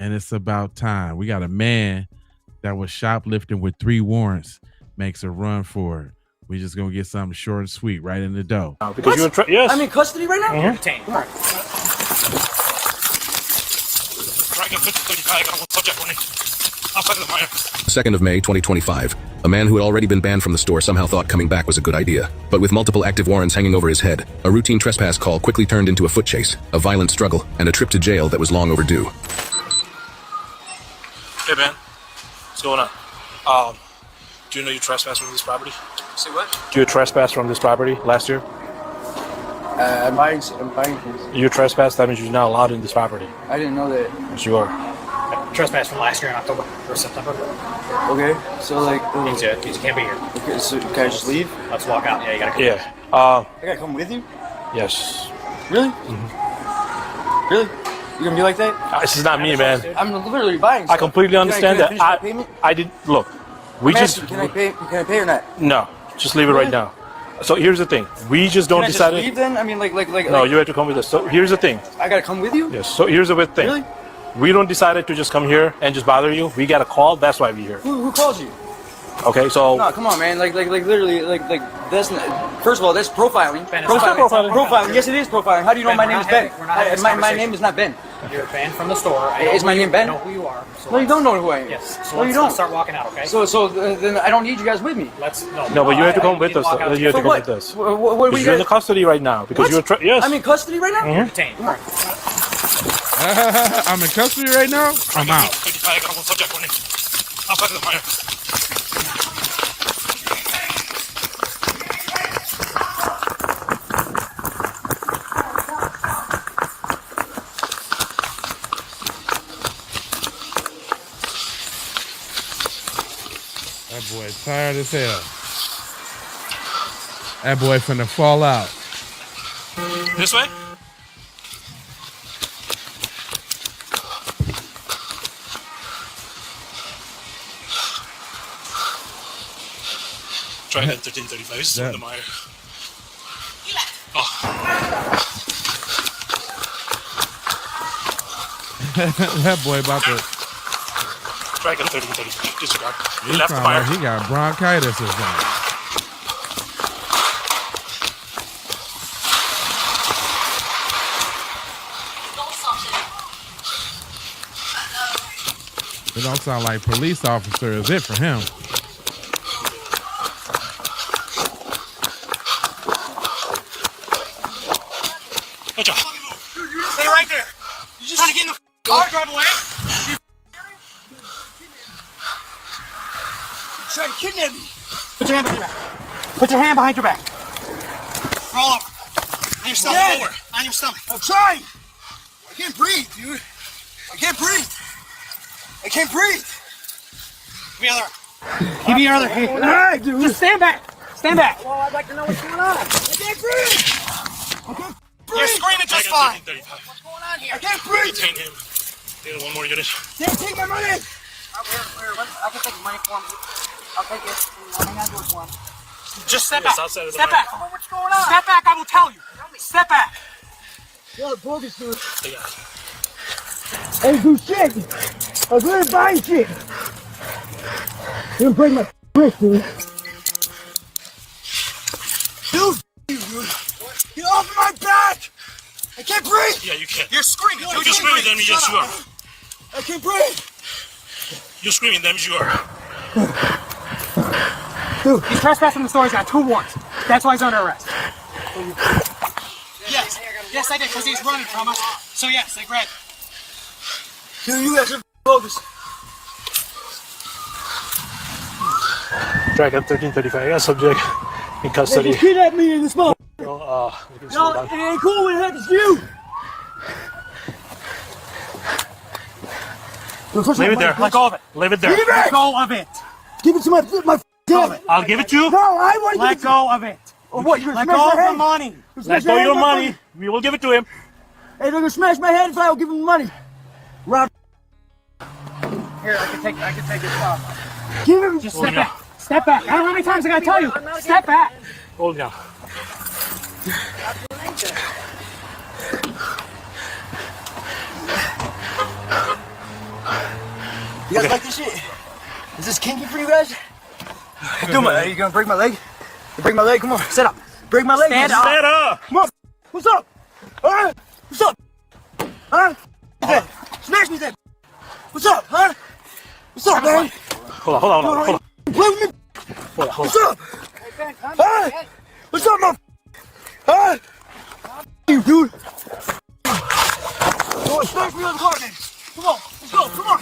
and it's about time. We got a man that was shoplifting with 3 warrants, makes a run for it. We just gonna get something short and sweet right in the dough. Because you're yes. I'm in custody right now? Mm-hmm. Detained. Second of May 2025. A man who had already been banned from the store somehow thought coming back was a good idea. But with multiple active warrants hanging over his head, a routine trespass call quickly turned into a foot chase, a violent struggle, and a trip to jail that was long overdue. Hey man, what's going on? Do you know you trespassed from this property? Say what? Do you trespass from this property last year? I'm buying things. You trespassed, that means you're not allowed in this property. I didn't know that. Yes, you are. Trespass from last year in October or September. Okay, so like... Means you can't be here. Okay, so can I just leave? Let's walk out. Yeah, you gotta come. Yeah. I gotta come with you? Yes. Really? Mm-hmm. Really? You gonna be like that? This is not me, man. I'm literally buying stuff. I completely understand can I that. finish my payment? I did. Look, we I'm just. asking, can I pay or not? No, just leave it right now. So here's the thing. We just don't Can I decide. just leave then? I mean, like. No, you have to come with us. So here's the thing. I gotta come with you? Yes. So here's the thing. Really? We don't decide to just come here and just bother you. We got a call. That's why we're here. Who calls you? Okay, so. No, come on, man. Like literally, like that's not, first of all, that's profiling. Ben, Profiling. Yes, it is profiling. How do you know Ben, my name is we're not Ben? having this My conversation. name is not Ben. You're banned from the store. Is my name Ben? I know who you are. So No, you don't know who I am. Yes. So No, you let's don't. start walking out, okay? So then I don't need you guys with me. Let's No, but you have to come with us. walk out You have to For come what? with us. What Because we you're in the got? custody right now. Because What? you're. Yes. I'm in custody right now? You're detained. I'm in custody right now. I'm out. That boy tired as hell. That boy finna fall out. This way? Try that 1335. This is That- the Meyer. That boy about to. Try again 1335. Disregard. He He left the sound Meyer. like he got bronchitis or something. It don't sound like police officer is it for him. Stay right there. You just trying to get in the car, drive away. Trying to kidnap me. Put your hand behind your back. Put your hand behind your back. Roll over. On your stomach. Yeah. Forward. On your stomach. I'm trying. I can't breathe, dude. I can't breathe. I can't breathe. Give me the other arm. Keep your other hand. All right, dude. Just stand back. Stand back. Well, I'd like to know what's going on. I can't breathe. I can't breathe. You're screaming just fine. What's going on here? I can't breathe. Detain him. Get one more unit. Can't take my money. I can take money for him. I'll take it. I'm not doing for him. Just step back. Outside of the Step Meyer. back. What's going on? Step back. I will tell you. Step back. Yo, bogus, dude. Yeah. I didn't do shit. I was really buying shit. You're gonna break my wrist, dude. Dude, get off my back! I can't breathe! Yeah, you can. You're screaming. If you're screaming, that means yes, you are. I can't breathe! You're screaming, that means you are. He's trespassing the store. He's got 2 warrants. That's why he's under arrest. Yes. Yes, I did, because he's running from us. So yes, they grabbed him. Dude, you guys are bogus. Drag up 1335. I got subject in custody. You kidnapped me in this moment. We can No, slow it down. ain't cool when it happens to you. Leave it there. Let go of it. Leave it there. Give it Let back! go of it. Give it to my dad. I'll give it to you. No, I want to give Let it to go of it. Or what, you're Let gonna go smash of my the head? money. You're gonna Let smash go my of your head, money. We will give it to him. Hey, they're gonna smash my head if I don't give them the money. Rob, Here, I can take your stuff. give him. Just step back. Step back. I don't know how many times I gotta tell you. Step back. Hold down. You guys like this shit? Is this kinky for you guys? Do my, are you gonna break my leg? You break my leg? Come on, sit up. Break my leg. Stand up. Stand up. Come on. What's up? Huh? What's up? Huh? Smash me then. What's up, huh? What's up, man? Hold on. Play with me. What's up? Huh? What's up, motherfucker? Huh? You, dude. Go smash me on the car, man. Come on, let's go. Come on.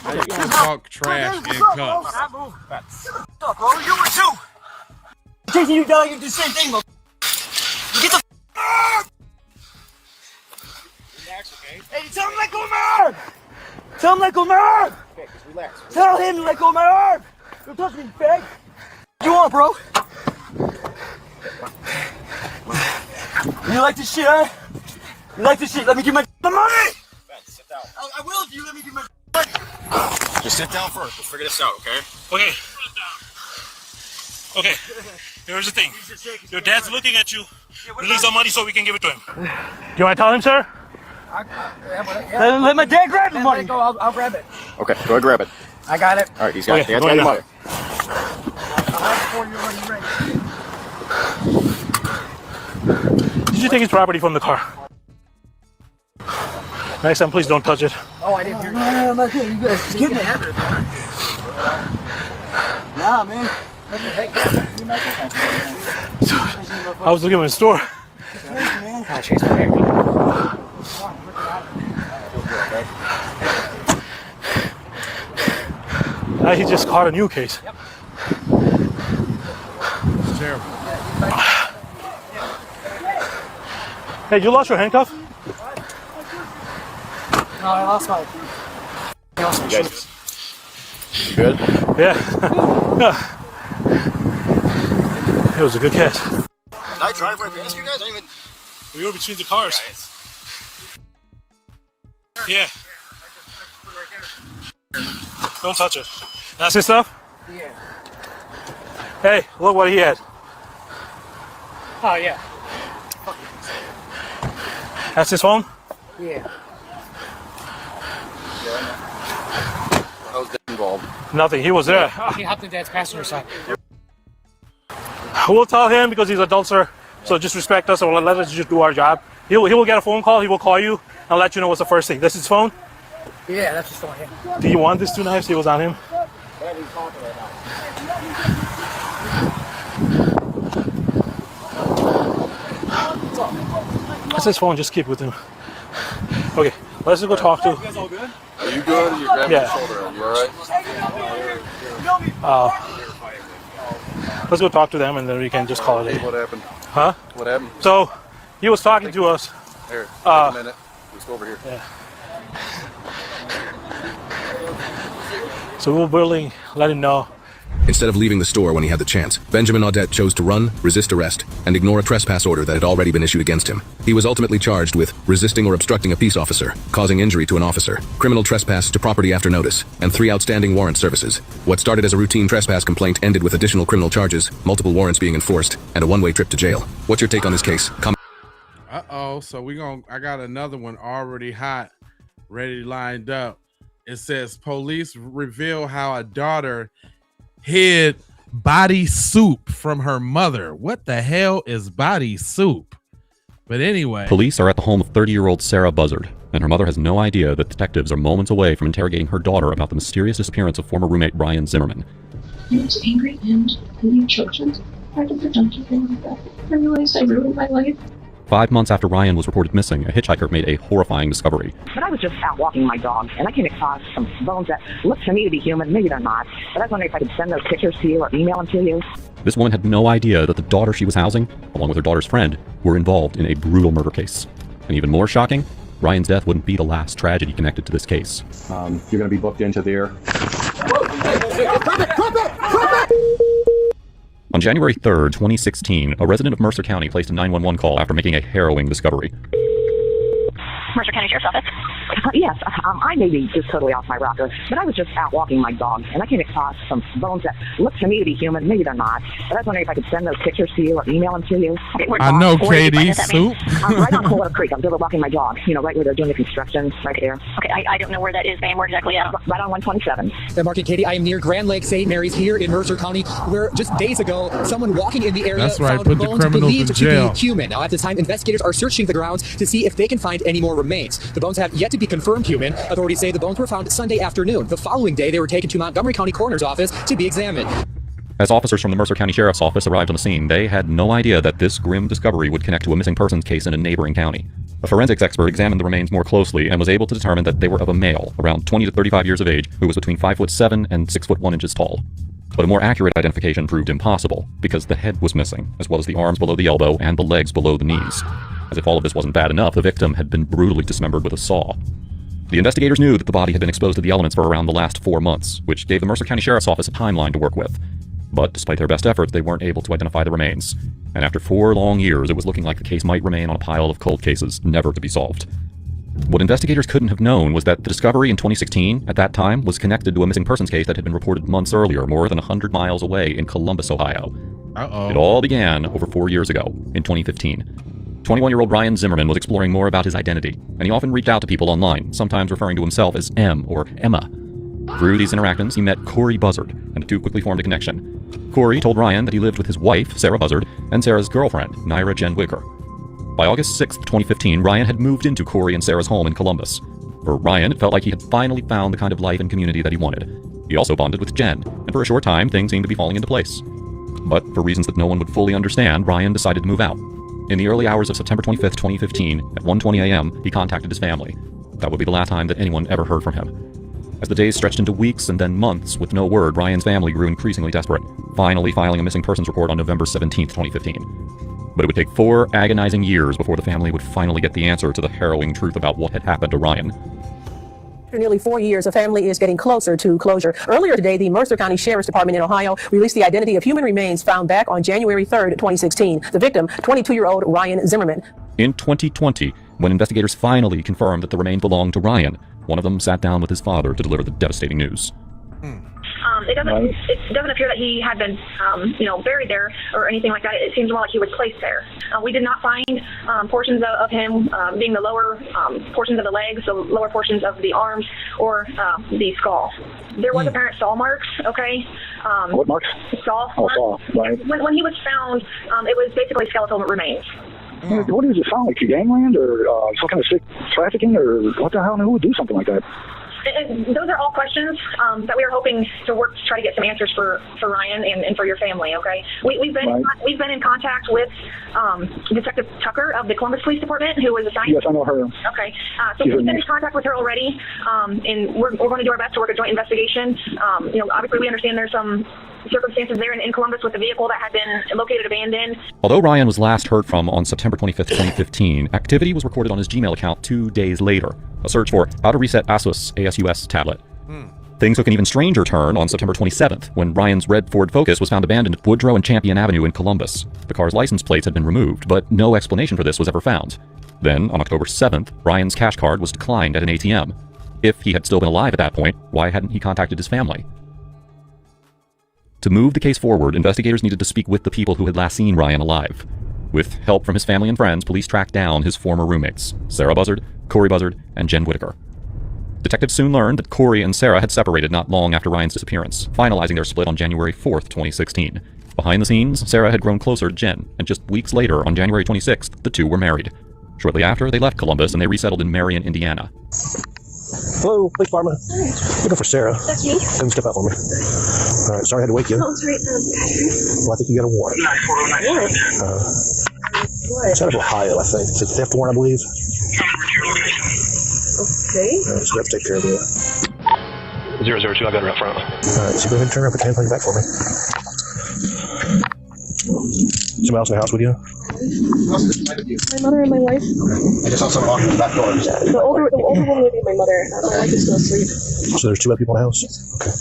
How you gonna talk trash in cuffs? What's up, bro? You were too. Chasing you down, you do the same thing, motherfucker. Get the up! Relax, okay? Hey, tell him to let go of my arm! Tell him to let go of my arm! Okay, just relax. Tell him to let go of my arm! Don't touch me, fag! What you want, bro? You like this shit, huh? You like this shit? Let me get my money! Sit down. I will if you let me get my money! Just sit down first. We'll figure this out, okay? Okay. Okay. Here's the thing. Your dad's looking at you. Release the money so we can give it to him. Do you want to tell him, sir? Let my dad grab the money! Go, I'll grab it. Okay, go ahead, grab it. I got it. All right, he's got Okay, it. go Dad's ahead got the money. Did you take his property from the car? Next time, please don't touch it. Oh, I didn't hear you. I'm not good. You guys just give me a habit. Nah, man. I was looking in the store. I chased my hair. Now he just caught a new case. It's terrible. Hey, you lost your handcuff? No, I lost my shoes. You good? Yeah. It was a good catch. Did I drive right past you guys? I didn't even... We were between the cars. Yeah. Don't touch it. That's his stuff? Yeah. Hey, look what he had. Oh, yeah. That's his phone? Yeah. How was Dad involved? Nothing. He was there. He hopped in Dad's passenger side. We'll tell him because he's adult, sir. So just respect us and let us just do our job. He will get a phone call. He will call you and let you know what's the first thing. This is his phone? Yeah, that's just on him. Do you want these two knives? He was on him. That's his phone. Just keep it with him. Okay, let's go talk to. Are you good? Or you grabbing Yeah. your shoulder? Are you all right? Let's go talk to them and then we can just call it a day. What happened? Huh? What happened? So he was talking to us. Here, take a minute. Let's go over here. Yeah. So we will really let him know. Instead of leaving the store when he had the chance, Benjamin Audette chose to run, resist arrest, and ignore a trespass order that had already been issued against him. He was ultimately charged with resisting or obstructing a peace officer, causing injury to an officer, criminal trespass to property after notice, and 3 outstanding warrant services. What started as a routine trespass complaint ended with additional criminal charges, multiple warrants being enforced, and a one-way trip to jail. What's your take on this case? Uh-oh, so I got another one already hot, ready lined up. It says police reveal how a daughter hid body soup from her mother. What the hell is body soup? But anyway. Police are at the home of 30-year-old Sarah Buzzard, and her mother has no idea that detectives are moments away from interrogating her daughter about the mysterious disappearance of former roommate Ryan Zimmerman. I was angry and really choked. I did the donkey thing like that. I realized I ruined my life. 5 months after Ryan was reported missing, a hitchhiker made a horrifying discovery. But I was just out walking my dog, and I came across some bones that look to me to be human. Maybe they're not. But I was wondering if I could send those pictures to you or email them to you. This woman had no idea that the daughter she was housing, along with her daughter's friend, were involved in a brutal murder case. And even more shocking, Ryan's death wouldn't be the last tragedy connected to this case. You're going to be booked into there. On January 3rd, 2016, a resident of Mercer County placed a 911 call after making a harrowing discovery. Mercer County Sheriff's Office. Yes, I may be just totally off my rocker, but I was just out walking my dog, and I came across some bones that look to me to be human. Maybe they're not, but I was wondering if I could send those pictures to you or email them to you. Okay, I know, Katie. Soup. Right on Cold Creek. I'm still walking my dog. You know, right where they're doing the construction, right there. Okay, I don't know where that is, ma'am. Where exactly at? Right on 127. Mark and Katie, I am near Grand Lake St. Mary's here in Mercer County, where just days ago, someone walking in the area That's right, found put the bones criminals believed in to jail. be human. Now, at this time, investigators are searching the grounds to see if they can find any more remains. The bones have yet to be confirmed human. Authorities say the bones were found Sunday afternoon. The following day, they were taken to Montgomery County Coroner's Office to be examined. As officers from the Mercer County Sheriff's Office arrived on the scene, they had no idea that this grim discovery would connect to a missing persons case in a neighboring county. A forensics expert examined the remains more closely and was able to determine that they were of a male, around 20 to 35 years of age, who was between 5'7" and 6'1" tall. But a more accurate identification proved impossible, because the head was missing, as well as the arms below the elbow and the legs below the knees. As if all of this wasn't bad enough, the victim had been brutally dismembered with a saw. The investigators knew that the body had been exposed to the elements for around the last 4 months, which gave the Mercer County Sheriff's Office a timeline to work with. But despite their best efforts, they weren't able to identify the remains. And after 4 long years, it was looking like the case might remain on a pile of cold cases, never to be solved. What investigators couldn't have known was that the discovery in 2016, at that time, was connected to a missing persons case that had been reported months earlier, more than 100 miles away in Columbus, Ohio. It all began over 4 years ago, in 2015. 21-year-old Ryan Zimmerman was exploring more about his identity, and he often reached out to people online, sometimes referring to himself as M or Emma. Through these interactions, he met Corey Buzzard, and the two quickly formed a connection. Corey told Ryan that he lived with his wife, Sarah Buzzard, and Sarah's girlfriend, Naira Jen Wicker. By August 6, 2015, Ryan had moved into Corey and Sarah's home in Columbus. For Ryan, it felt like he had finally found the kind of life and community that he wanted. He also bonded with Jen, and for a short time, things seemed to be falling into place. But for reasons that no one would fully understand, Ryan decided to move out. In the early hours of September 25, 2015, at 1:20 a.m., he contacted his family. That would be the last time that anyone ever heard from him. As the days stretched into weeks and then months with no word, Ryan's family grew increasingly desperate, finally filing a missing persons report on November 17, 2015. But it would take 4 agonizing years before the family would finally get the answer to the harrowing truth about what had happened to Ryan. After nearly 4 years, the family is getting closer to closure. Earlier today, the Mercer County Sheriff's Department in Ohio released the identity of human remains found back on January 3rd, 2016. The victim, 22-year-old Ryan Zimmerman. In 2020, when investigators finally confirmed that the remains belonged to Ryan, one of them sat down with his father to deliver the devastating news. It doesn't appear that he had been, buried there or anything like that. It seems more like he was placed there. We did not find portions of him being the lower portions of the legs, the lower portions of the arms, or the skull. There was apparent saw marks, okay? What marks? Saw. Oh, saw, right. When he was found, it was basically skeletal remains. What does it sound like? Gangland or some kind of sick trafficking or what the hell? Who would do something like that? And those are all questions that we are hoping to work to try to get some answers for Ryan and for your family. Okay, we've been in contact with Detective Tucker of the Columbus Police Department, who was assigned. Yes, I know her. Okay, so we've been in contact with her already, and we're going to do our best to work a joint investigation. Obviously we understand there's some circumstances there in Columbus with the vehicle that had been located abandoned. Although Ryan was last heard from on September 25th, 2015, activity was recorded on his Gmail account 2 days later. A search for how to reset ASUS tablet. Things took an even stranger turn on September 27th, when Ryan's red Ford Focus was found abandoned at Woodrow and Champion Avenue in Columbus. The car's license plates had been removed, but no explanation for this was ever found. Then, on October 7th, Ryan's cash card was declined at an ATM. If he had still been alive at that point, why hadn't he contacted his family? To move the case forward, investigators needed to speak with the people who had last seen Ryan alive. With help from his family and friends, police tracked down his former roommates, Sarah Buzzard, Corey Buzzard, and Jen Whitaker. Detectives soon learned that Corey and Sarah had separated not long after Ryan's disappearance, finalizing their split on January 4th, 2016. Behind the scenes, Sarah had grown closer to Jen, and just weeks later, on January 26th, the two were married. Shortly after, they left Columbus and they resettled in Marion, Indiana. Hello, police department. Looking for Sarah. That's me. Come step out for me. All right, sorry I had to wake you. Oh, sorry. Well, I think you got a warrant. What? It's out of Ohio, I think. It's a theft warrant, I believe. Okay. All right, so we have to take care of you. 002, I got her up front. All right, so go ahead and turn her up and hand her back for me. Somebody else in the house with you? My mother and my wife. I just saw someone walking in the back door. The older woman would be my mother. My wife is still asleep. So there's 2 other people in the house? Okay.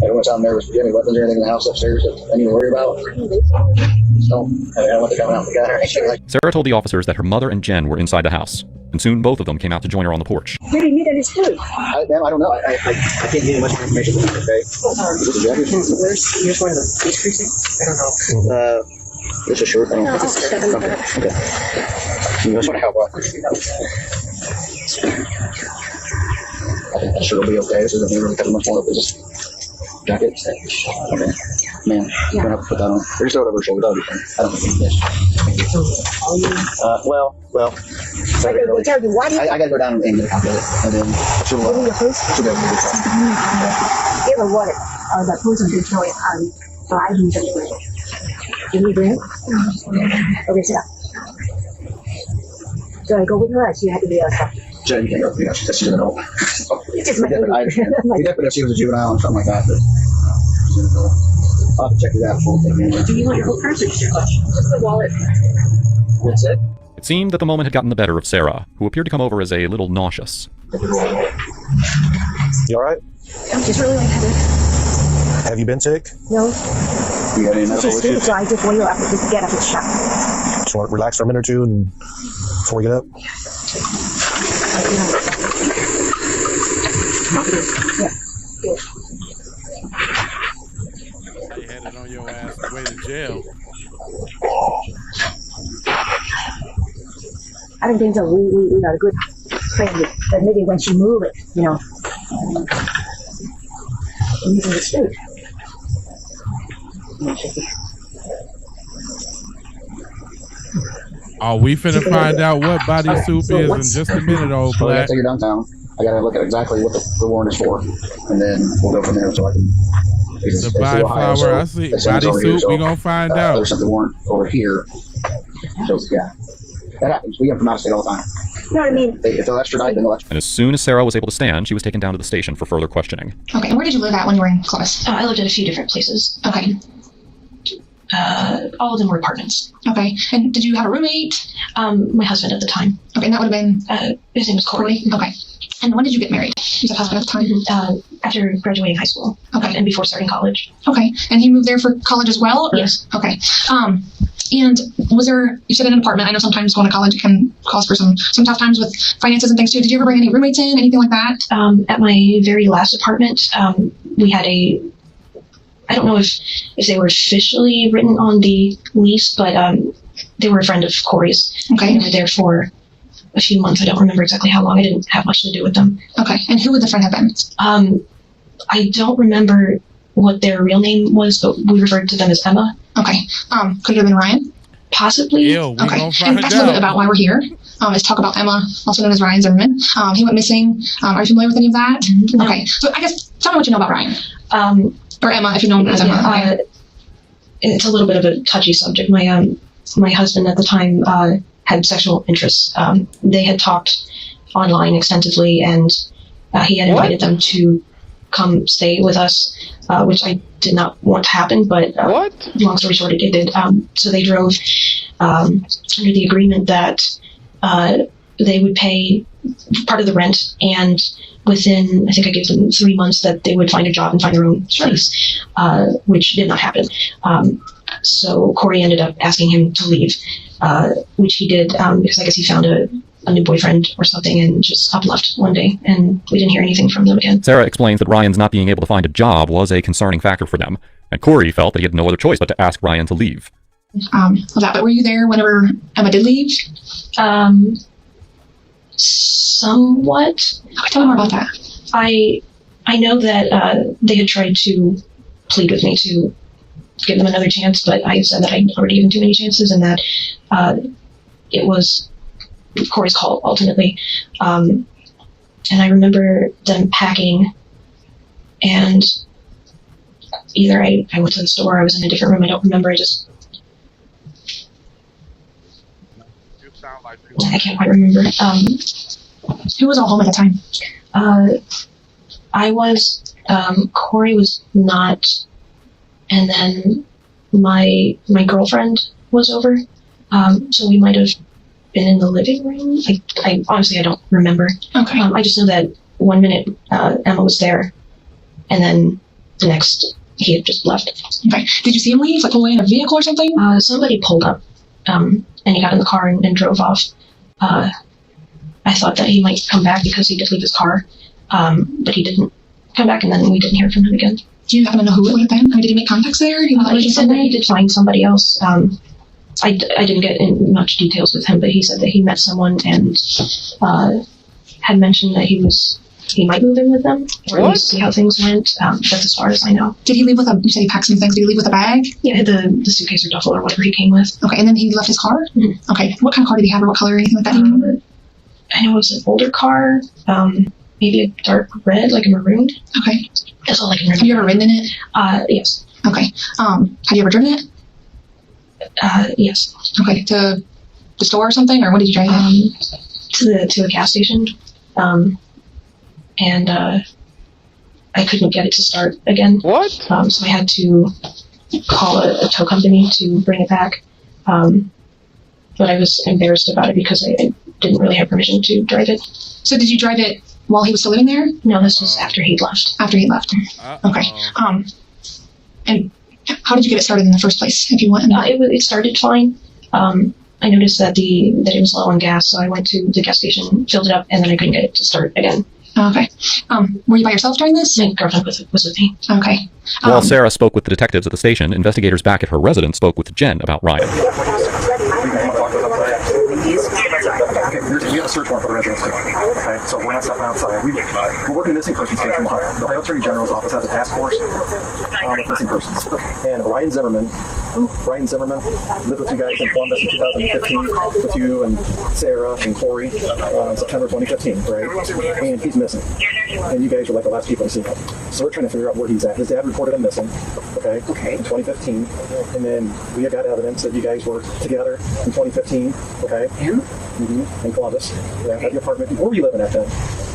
Everyone sound nervous. Do you have any weapons or anything in the house upstairs that I need to worry about? don't want to go out together or anything like Sarah told the officers that her mother and Jen were inside the house, and soon both of them came out to join her on the porch. Where do you need that is too? I don't know. I can't give you much more information than that, okay? Here's one of the police precincts. I don't know. This is short. Okay. You just want to help out. I think that sure will be okay. This isn't really cutting much more of this jacket. Okay. Man, you're going to have to put that on. Or just throw it over her shoulder. That'll be fine. I don't think it's well. I got to go down and get a copy of it. And then she'll be able to get Give her what the person did show it so I can just bring it. You need bring it? Okay, sit down. So I go with her, she had to be a Jen, you can't go with me. That's an adult. I understand. We definitely if she was a juvenile or something like that. But I'll have to check it out. Do you want your whole purse or just your clutch? Just the wallet. That's it. It seemed that the moment had gotten the better of Sarah, who appeared to come over as a little nauseous. You alright? I'm just really lightheaded. Have you been sick? No. You got any medical issues? So I just wait up to get up and shop. Just want to relax for a minute or two and before we get up? They had it on your ass the way to jail. I don't think so. We got a good friend, but maybe when she move it, using the street. Oh, we finna find out what body soup is in just a minute, old So I gotta black. take her downtown. I gotta look at exactly what the warrant is for, and then we'll go from there. So I can. The body flower, I see. Body soup, we gonna find out. There's something warrant over here. So yeah, that happens. We get from out of state all the time. You know what I mean? If they'll extradite, then they'll extradite. And as soon as Sarah was able to stand, she was taken down to the station for further questioning. Okay, and where did you live at when you were in Columbus? I lived at a few different places. Okay. All of them were apartments. Okay. And did you have a roommate? My husband at the time. Okay, and that would have been? His name was Corey. Okay. And when did you get married? You said husband at the time? After graduating high school. Okay. And before starting college. Okay. And he moved there for college as well? Or? Yes. Okay. And was there, you said in an apartment, I know sometimes going to college can cause for some tough times with finances and things too. Did you ever bring any roommates in, anything like that? At my very last apartment, we had I don't know if they were officially written on the lease, but they were a friend of Corey's. Okay. They were there for a few months. I don't remember exactly how long. I didn't have much to do with them. Okay. And who would the friend have been? I don't remember what their real name was, but we referred to them as Emma. Okay. Could it have been Ryan? Possibly. Ew, we Okay. gonna And find that's a little bit out. about why we're here. Is talk about Emma, also known as Ryan Zimmerman. He went missing. Are you familiar with any of that? No. Okay. So I guess tell me what you know about Ryan. Or Emma, if you know him as Emma. Okay. It's a little bit of a touchy subject. My husband at the time had sexual interests. They had talked online extensively, and he had invited them to come stay with us, which I did not want to happen, but long story short, it did. So they drove under the agreement that they would pay part of the rent, and within, I think I gave them 3 months, that they would find a job and find their own place, which did not happen. So Corey ended up asking him to leave, which he did, because I guess he found a new boyfriend or something and just up left one day, and we didn't hear anything from them again. Sarah explains that Ryan's not being able to find a job was a concerning factor for them, and Corey felt that he had no other choice but to ask Ryan to leave. But were you there whenever Emma did leave? Somewhat. Okay, tell me more about that. I know that they had tried to plead with me to give them another chance, but I said that I'd already given too many chances, and that it was Corey's call ultimately. And I remember them packing, and either I went to the store or I was in a different room. I don't remember. I can't quite remember. Who was all home at the time? I was. Corey was not, and then my girlfriend was over. So we might have been in the living room. I honestly, I don't remember. Okay. I just know that 1 minute Emma was there, and then the next he had just left. Okay. Did you see him leave? Like pull away in a vehicle or something? Somebody pulled up, and he got in the car and drove off. I thought that he might come back because he did leave his car, but he didn't come back, and then we didn't hear from him again. Do you happen to know who it would have been? I mean, did he make contacts there? He said that he did find somebody else. I didn't get in much details with him, but he said that he met someone and had mentioned that he might move in with them, or at least see how things went. That's as far as I know. Did he leave with you said he packed some things, did he leave with a bag? Yeah, the suitcase or duffel or whatever he came with. Okay, and then he left his car? Mm-hmm. Okay, what kind of car did he have, or what color or anything like that? I know it was an older car, maybe a dark red, like a maroon. Okay. That's all I can remember. Have you ever ridden in it? Yes. Okay. Have you ever driven it? Yes. Okay, to the store or something, or what did you drive it? To a gas station. And I couldn't get it to start again. What? So I had to call a tow company to bring it back. But I was embarrassed about it because I didn't really have permission to drive it. So did you drive it while he was still living there? No, this was after he'd left. After he left. Okay. And how did you get it started in the first place? If you went, it started fine. I noticed that it was low on gas, so I went to the gas station, filled it up, and then I couldn't get it to start again. Okay. Were you by yourself during this? My girlfriend was with me. Okay. While Sarah spoke with the detectives at the station, investigators back at her residence spoke with Jen about Ryan. We have a search warrant for the residence too. Okay, so we're not stepping outside. We're working the missing persons case from Ohio. The Ohio Attorney General's office has a task force with missing persons. And Ryan Zimmerman lived with you guys in Columbus in 2015 with you and Sarah and Corey in September 2015, right? And he's missing. And you guys are like the last people to see him. So we're trying to figure out where he's at. His dad reported him missing, okay, in 2015. And then we have got evidence that you guys were together in 2015, okay? Mm-hmm. In Columbus, at your apartment. Where were you living at then?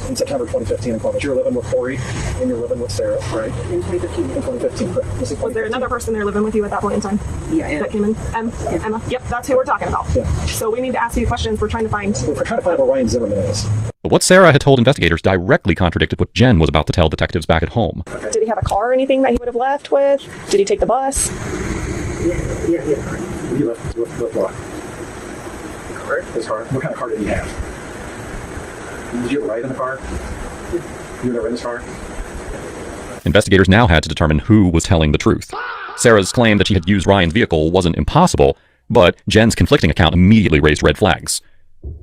In September 2015 in Columbus. You were living with Corey and you're living with Sarah, right? In 2015. In 2015, correct. Was there another person there living with you at that point in time? Yeah. That came in? Emma? Yep, that's who we're talking about. Yeah. So we need to ask you questions. We're trying to find out where Ryan Zimmerman is. But what Sarah had told investigators directly contradicted what Jen was about to tell detectives back at home. Did he have a car or anything that he would have left with? Did he take the bus? Yeah. He left with what? His car? What kind of car did he have? Did you ever ride in the car? You were never in his car? Investigators now had to determine who was telling the truth. Sarah's claim that she had used Ryan's vehicle wasn't impossible, but Jen's conflicting account immediately raised red flags.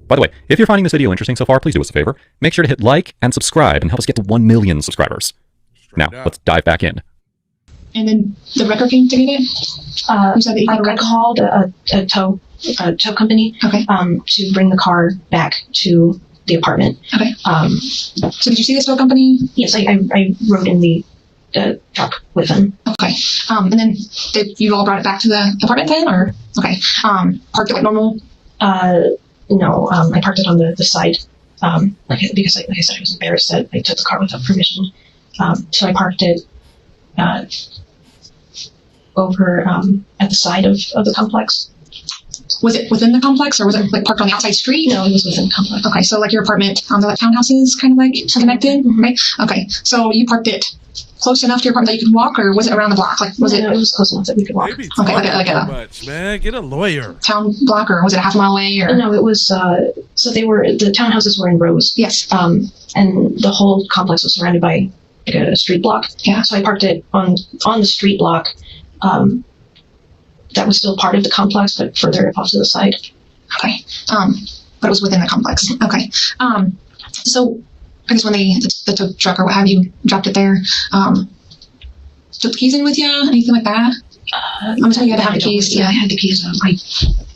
By the way, if you're finding this video interesting so far, please do us a favor. Make sure to hit like and subscribe and help us get to 1 million subscribers. Now, let's dive back in. And then the wrecker came to get it? You said that I called a tow company to bring the car back to the apartment. Okay. So did you see this tow company? Yes, I rode in the truck with them. Okay. And then you all brought it back to the apartment then, or okay? Parked it like normal? No, I parked it on the side. Because like I said, I was embarrassed that I took the car without permission. So I parked it over at the side of the complex. Was it within the complex, or was it like parked on the outside street? No, it was within the complex. Okay, so like your apartment, the like townhouses kind of like connected, right? Okay, so you parked it close enough to your apartment that you could walk, or was it around the block? Like, was it? It was close enough that we could walk. Okay, like a much, man. Get a lawyer. Town block, or was it a half a mile away? Or no, it was. So the townhouses were in rows. Yes. And the whole complex was surrounded by like a street block. Yeah. So I parked it on the street block. That was still part of the complex, but further off to the side. Okay. But it was within the complex. Okay. So I guess when the tow truck or what have you dropped it there, took the keys in with you? Anything like that? I'm assuming you had to have the keys. Yeah, I had the keys.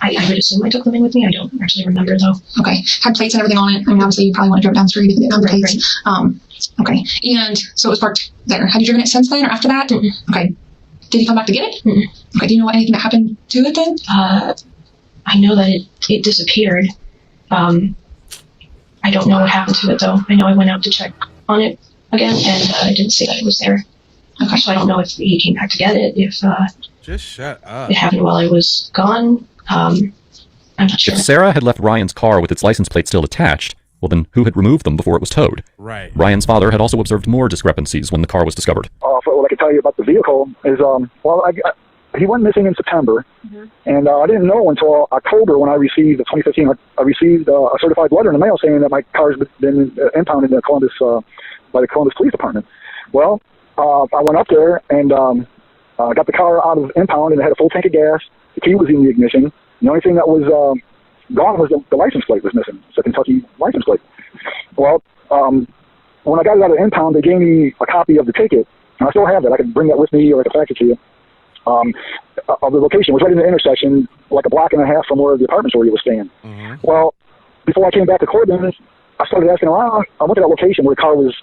I would assume I took them in with me. I don't actually remember though. Okay. Had plates and everything on it. I mean, obviously you probably want to drive down the street and get on the plates. Right. Okay. And so it was parked there. Had you driven it since then or after that? Mm-hmm. Okay. Did he come back to get it? Mm-hmm. Okay. Do you know anything that happened to it then? I know that it disappeared. I don't know what happened to it though. I know I went out to check on it again, and I didn't see that it was there. Okay. So I don't know if he came back to get it. If just shut up. It happened while I was gone. I'm not sure. If Sarah had left Ryan's car with its license plate still attached, Well, then who had removed them before it was towed? Right. Ryan's father had also observed more discrepancies when the car was discovered. So what I can tell you about the vehicle is, he went missing in September, and I didn't know until October when I received, 2015, I received a certified letter in the mail saying that my car's been impounded in Columbus, by the Columbus Police Department. Well, I went up there and got the car out of impound, and it had a full tank of gas. The key was in the ignition. The only thing that was gone was the license plate was missing. It's a Kentucky license plate. Well, when I got it out of impound, they gave me a copy of the ticket, and I still have that. I can bring that with me, or I can fax it to you. Of the location. It was right in the intersection, like a block and a half from where the apartments where he was staying. Well, before I came back to Corbin, I started asking around. I went to that location where the car was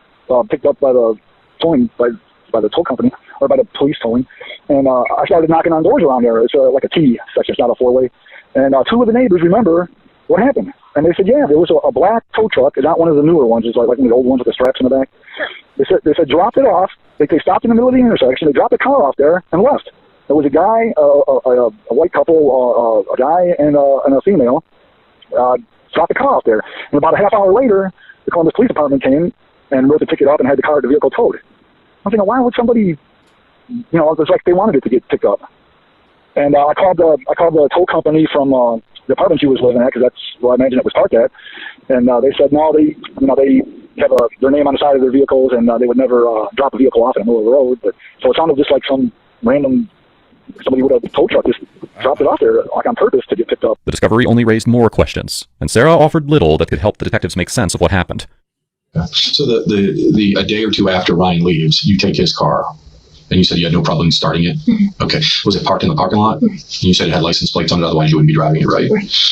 picked up by the towing, by the tow company, or by the police towing, and I started knocking on doors around there. It's like a T section, it's not a four-way. And two of the neighbors remember what happened. And they said, yeah, there was a black tow truck, not one of the newer ones, it's like the old ones with the straps in the back. They said dropped it off. They stopped in the middle of the intersection. They dropped the car off there and left. There was a guy, a white couple, a guy and a female, dropped the car off there. And about a half hour later, the Columbus Police Department came and wrote the ticket up and had the vehicle towed. I'm thinking, why would somebody, it's like they wanted it to get picked up. And I called the tow company from the apartment she was living at, because that's where I imagine it was parked at. And they said, no, they have their name on the side of their vehicles, and they would never drop a vehicle off in the middle of the road. But so it sounded just like some random somebody with a tow truck just dropped it off there, like on purpose, to get picked up. The discovery only raised more questions, and Sarah offered little that could help the detectives make sense of what happened. So a day or two after Ryan leaves, you take his car, and you said you had no problem starting it? Okay. Was it parked in the parking lot? And you said it had license plates on it, otherwise you wouldn't be driving it, right?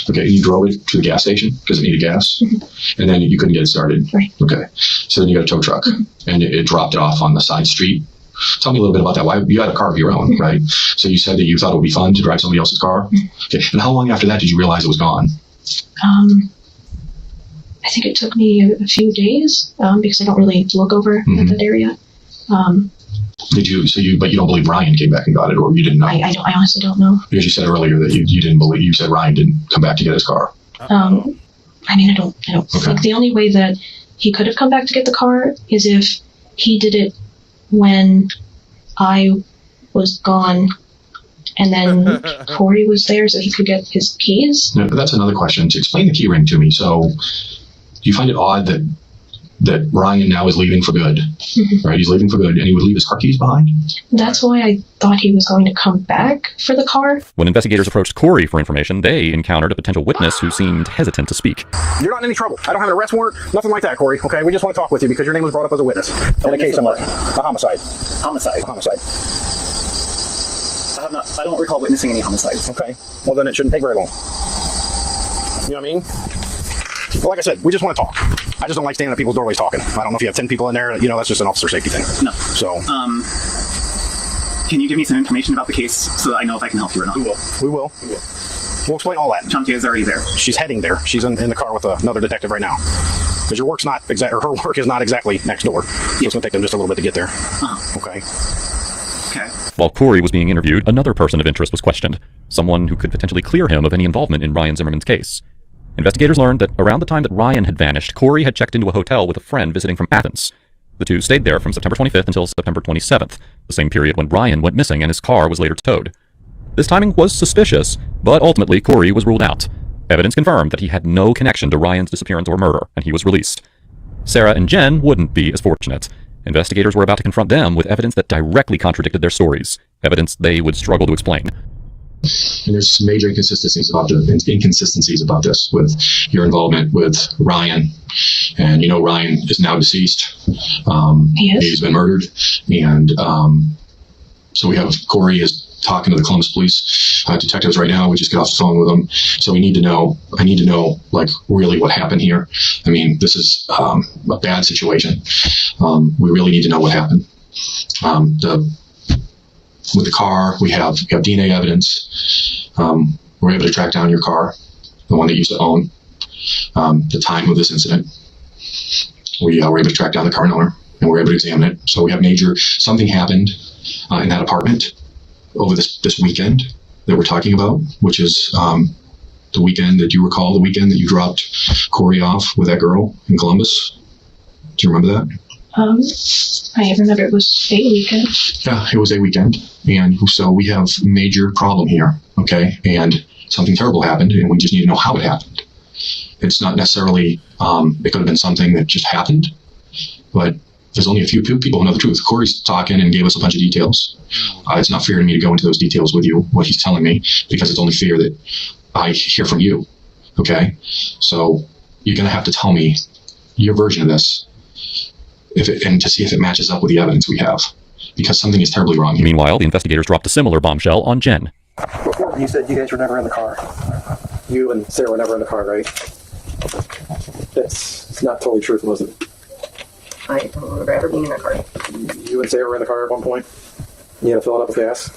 Okay. And you drove it to the gas station because it needed gas? And then you couldn't get it started? Okay. So then you got a tow truck, and it dropped it off on the side street. Tell me a little bit about that. Why you had a car of your own, right? So you said that you thought it would be fun to drive somebody else's car? Okay. And how long after that did you realize it was gone? I think it took me a few days because I don't really look over at that area. Did you? But you don't believe Ryan came back and got it, or you didn't know? I honestly don't know. Because you said earlier that you didn't believe. You said Ryan didn't come back to get his car. I don't think the only way that he could have come back to get the car is if he did it when I was gone, and then Corey was there so he could get his keys. No, but that's another question. To explain the key ring to me. So, do you find it odd that Ryan now is leaving for good? Right, he's leaving for good, and he would leave his car keys behind? That's why I thought he was going to come back for the car. When investigators approached Corey for information, they encountered a potential witness who seemed hesitant to speak. You're not in any trouble. I don't have an arrest warrant, nothing like that, Corey. Okay, we just want to talk with you because your name was brought up as a witness in a case somewhere. A homicide. Homicide. I don't recall witnessing any homicides. Okay, well then it shouldn't take very long. You know what I mean? Well, like I said, we just want to talk. I just don't like standing at people's doorways talking. I don't know if you have 10 people in there. That's just an officer safety thing. No. So, can you give me some information about the case so that I know if I can help you or not? We will. We'll explain all that. Chunky is already there. She's heading there. She's in the car with another detective right now. Because her work is not exactly next door. So it's going to take them just a little bit to get there. Okay. While Corey was being interviewed, another person of interest was questioned. Someone who could potentially clear him of any involvement in Ryan Zimmerman's case. Investigators learned that around the time that Ryan had vanished, Corey had checked into a hotel with a friend visiting from Athens. The two stayed there from September 25th until September 27th, the same period when Ryan went missing and his car was later towed. This timing was suspicious, but ultimately Corey was ruled out. Evidence confirmed that he had no connection to Ryan's disappearance or murder, and he was released. Sarah and Jen wouldn't be as fortunate. Investigators were about to confront them with evidence that directly contradicted their stories, evidence they would struggle to explain. And there's some major inconsistencies about this with your involvement with Ryan. And Ryan is now deceased. He's been murdered. And so we have Corey is talking to the Columbus police detectives right now. We just got off the phone with them. So I need to know like really what happened here. I mean, this is a bad situation. We really need to know what happened. With the car, we have DNA evidence. We're able to track down your car, the one that you used to own, the time of this incident. We were able to track down the car owner, and we're able to examine it. So we have something happened in that apartment over this weekend that we're talking about, which is The weekend that you recall, the weekend that you dropped Corey off with that girl in Columbus? Do you remember that? I remember it was a weekend. Yeah, it was a weekend. And so we have a major problem here, okay? And something terrible happened, and we just need to know how it happened. It's not necessarily, it could have been something that just happened, but there's only a few people who know the truth. Corey's talking and gave us a bunch of details. It's not fair to me to go into those details with you, what he's telling me, because it's only fair that I hear from you, okay? So you're going to have to tell me your version of this, and to see if it matches up with the evidence we have, because something is terribly wrong here. Meanwhile, the investigators dropped a similar bombshell on Jen. Before, you said you guys were never in the car. You and Sarah were never in the car, right? It's not totally true, was it? I don't remember ever being in that car. You and Sarah were in the car at one point? You had to fill it up with gas?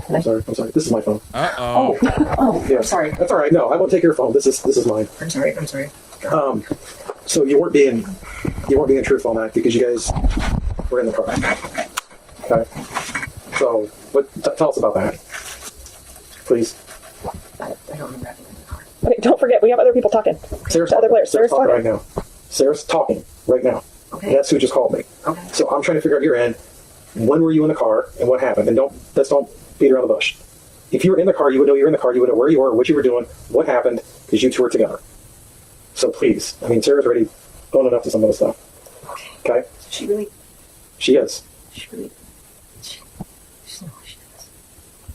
I'm sorry. This is my phone. Yeah. Sorry. That's all right. No, I won't take your phone. This is mine. I'm sorry. So you weren't being truthful on that because you guys were in the car. Okay. So, tell us about that, please. I don't remember having in the car. Okay, don't forget, we have other people talking. Sarah's other players. Sarah's talking right now. Sarah's talking right now. Okay. That's who just called me. Okay. So I'm trying to figure out your end. When were you in the car and what happened? And don't beat around the bush. If you were in the car, you would know you were in the car. You would know where you were, what you were doing, what happened, because you two were together. So please, I mean, Sarah's already owning up to some of the stuff. Okay. She really. She is. She really.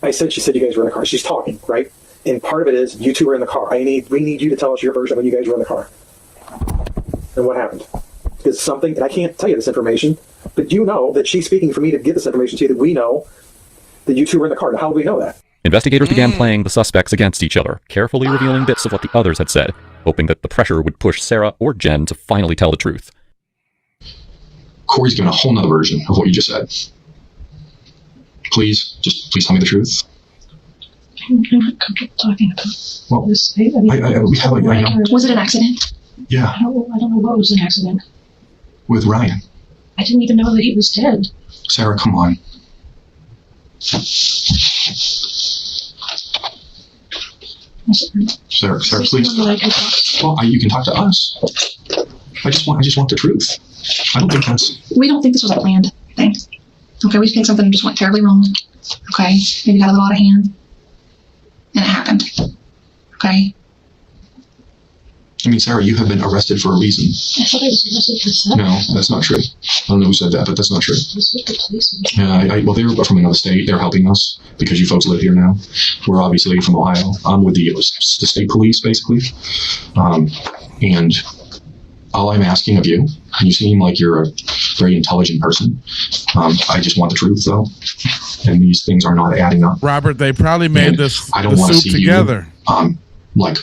I said she said you guys were in the car. She's talking, right? And part of it is you two were in the car. We need you to tell us your version of when you guys were in the car and what happened. Because something, and I can't tell you this information, but you know that she's speaking for me to get this information to you, that we know that you two were in the car. Now, how do we know that? Investigators began playing the suspects against each other, carefully revealing bits of what the others had said, hoping that the pressure would push Sarah or Jen to finally tell the truth. Corey's given a whole nother version of what you just said. Please tell me the truth. I'm not comfortable talking about this. We have I know. Was it an accident? Yeah. I don't know what was an accident. With Ryan. I didn't even know that he was dead. Sarah, come on. Sarah, please. Well, you can talk to us. I just want the truth. I don't think that's. We don't think this was a planned thing. Okay, we think something just went terribly wrong. Okay, maybe got a little out of hand, and it happened. Okay. I mean, Sarah, you have been arrested for a reason. I thought I was arrested for sex. No, that's not true. I don't know who said that, but that's not true. That's what the police said. Yeah, well, they were from another state. They're helping us because you folks live here now. We're obviously from Ohio. I'm with the state police, basically. And all I'm asking of you, and you seem like you're a very intelligent person. I just want the truth, though. And these things are not adding up. Robert, they probably made this I don't want to see together. You, like,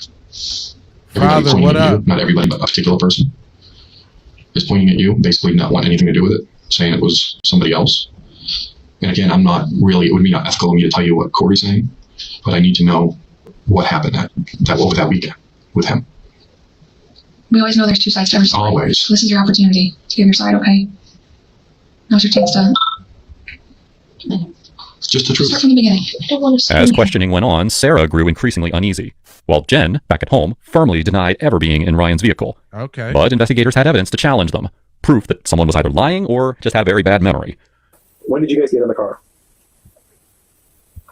Father, what up? Not everybody, but a particular person is pointing at you, basically not wanting anything to do with it, saying it was somebody else. And again, I'm not really, it would be not ethical of me to tell you what Corey's saying, but I need to know what happened over that weekend with him. We always know there's two sides to every story. Always. This is your opportunity to give your side, okay? Now's your chance to. Just the truth. Start from the beginning. I don't want to As questioning went on, Sarah grew increasingly uneasy, while Jen, back at home, firmly denied ever being in Ryan's vehicle. Okay. But investigators had evidence to challenge them, proof that someone was either lying or just had a very bad memory. When did you guys get in the car?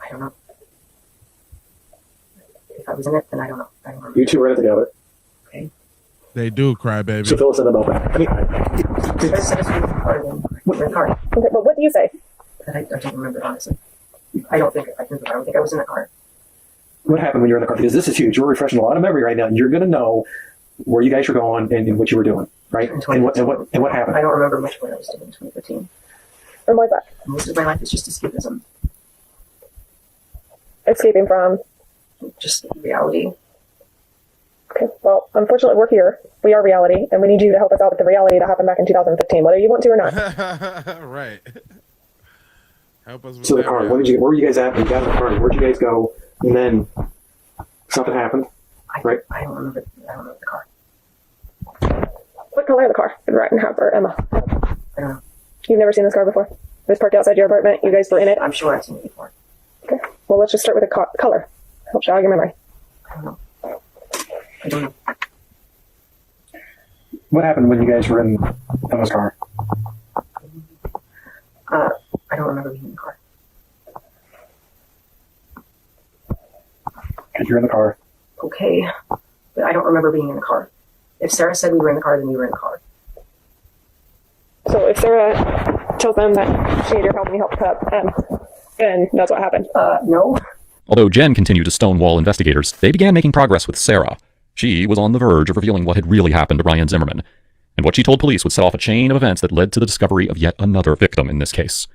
I don't know. If I was in it, then I don't know. I don't remember. You two were in it together. Okay. They do, cry baby. So fill us in about that. I mean, You guys said it's in the car. Okay, but what do you say? I don't remember, honestly. I don't think I was in the car. what happened when you were in the car? Because this is huge. You're refreshing a lot of memory right now. You're going to know where you guys were going and what you were doing, right? And what happened? I don't remember much of what I was doing in 2015. And why's that? Most of my life is just escapism. Escaping from? Just reality. Okay, well, unfortunately, we're here. We are reality, and we need you to help us out with the reality that happened back in 2015, whether you want to or not. Right. Help us with So the that, car, man. where were you guys at when you got in the car? Where'd you guys go? And then something happened, right? I don't remember the car. What color of the car did Ryan have, or Emma? I don't know. You've never seen this car before? It was parked outside your apartment. You guys were in it? I'm sure I've seen it before. Okay. Well, Well, let's just start with a color. Helps jog your memory. I don't know. What happened when you guys were in Emma's car? I don't remember being in the car. Because you're in the car. Okay, but I don't remember being in the car. If Sarah said we were in the car, then we were in the car. So if Sarah tells them that she needed your help and you helped cut up, then that's what happened. No. Although Jen continued to stonewall investigators, they began making progress with Sarah. She was on the verge of revealing what had really happened to Ryan Zimmerman, and what she told police would set off a chain of events that led to the discovery of yet another victim in this case.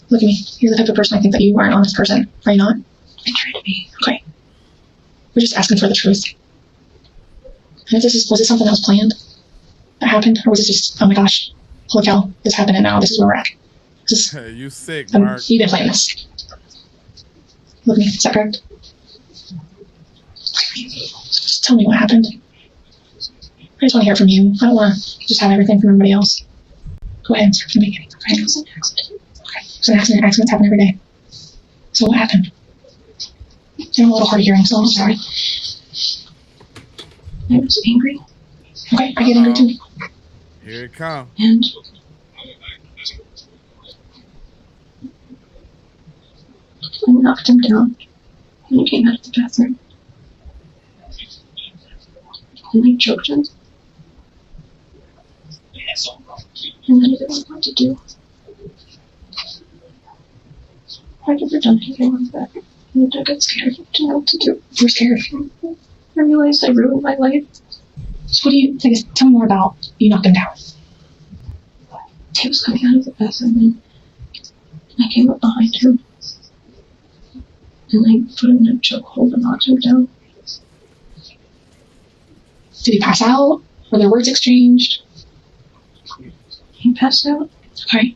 Look at me. You're the type of person I think that you are an honest person. Are you not? I try to be. Okay. We're just asking for the truth. And if was it something that was planned? That happened? Or was it just, oh my gosh, holy cow, this happened and now this is where we're at? Hey, you sick, Mark. You've been planning this. Look at me. Is that correct? Just tell me what happened. I just want to hear it from you. I don't want to just have everything from everybody else. Go ahead and start from the beginning. Okay. It was an accident. Okay. It was an accident. Accidents happen every day. So what happened? I'm a little hard of hearing, so I'm sorry. I was angry. Okay, I get angry too. Here it comes. And I knocked him down when he came out of the bathroom. And I choked him. And then I didn't know what to do. I'd never done anything like that. And I got scared. I didn't know what to do. You were scared. I realized I ruined my life. So what do you think? Tell me more about you knocked him down. He was coming out of the bathroom and I came up behind him. And I put him in a chokehold and knocked him down. Did he pass out? Were there words exchanged? He passed out. Okay.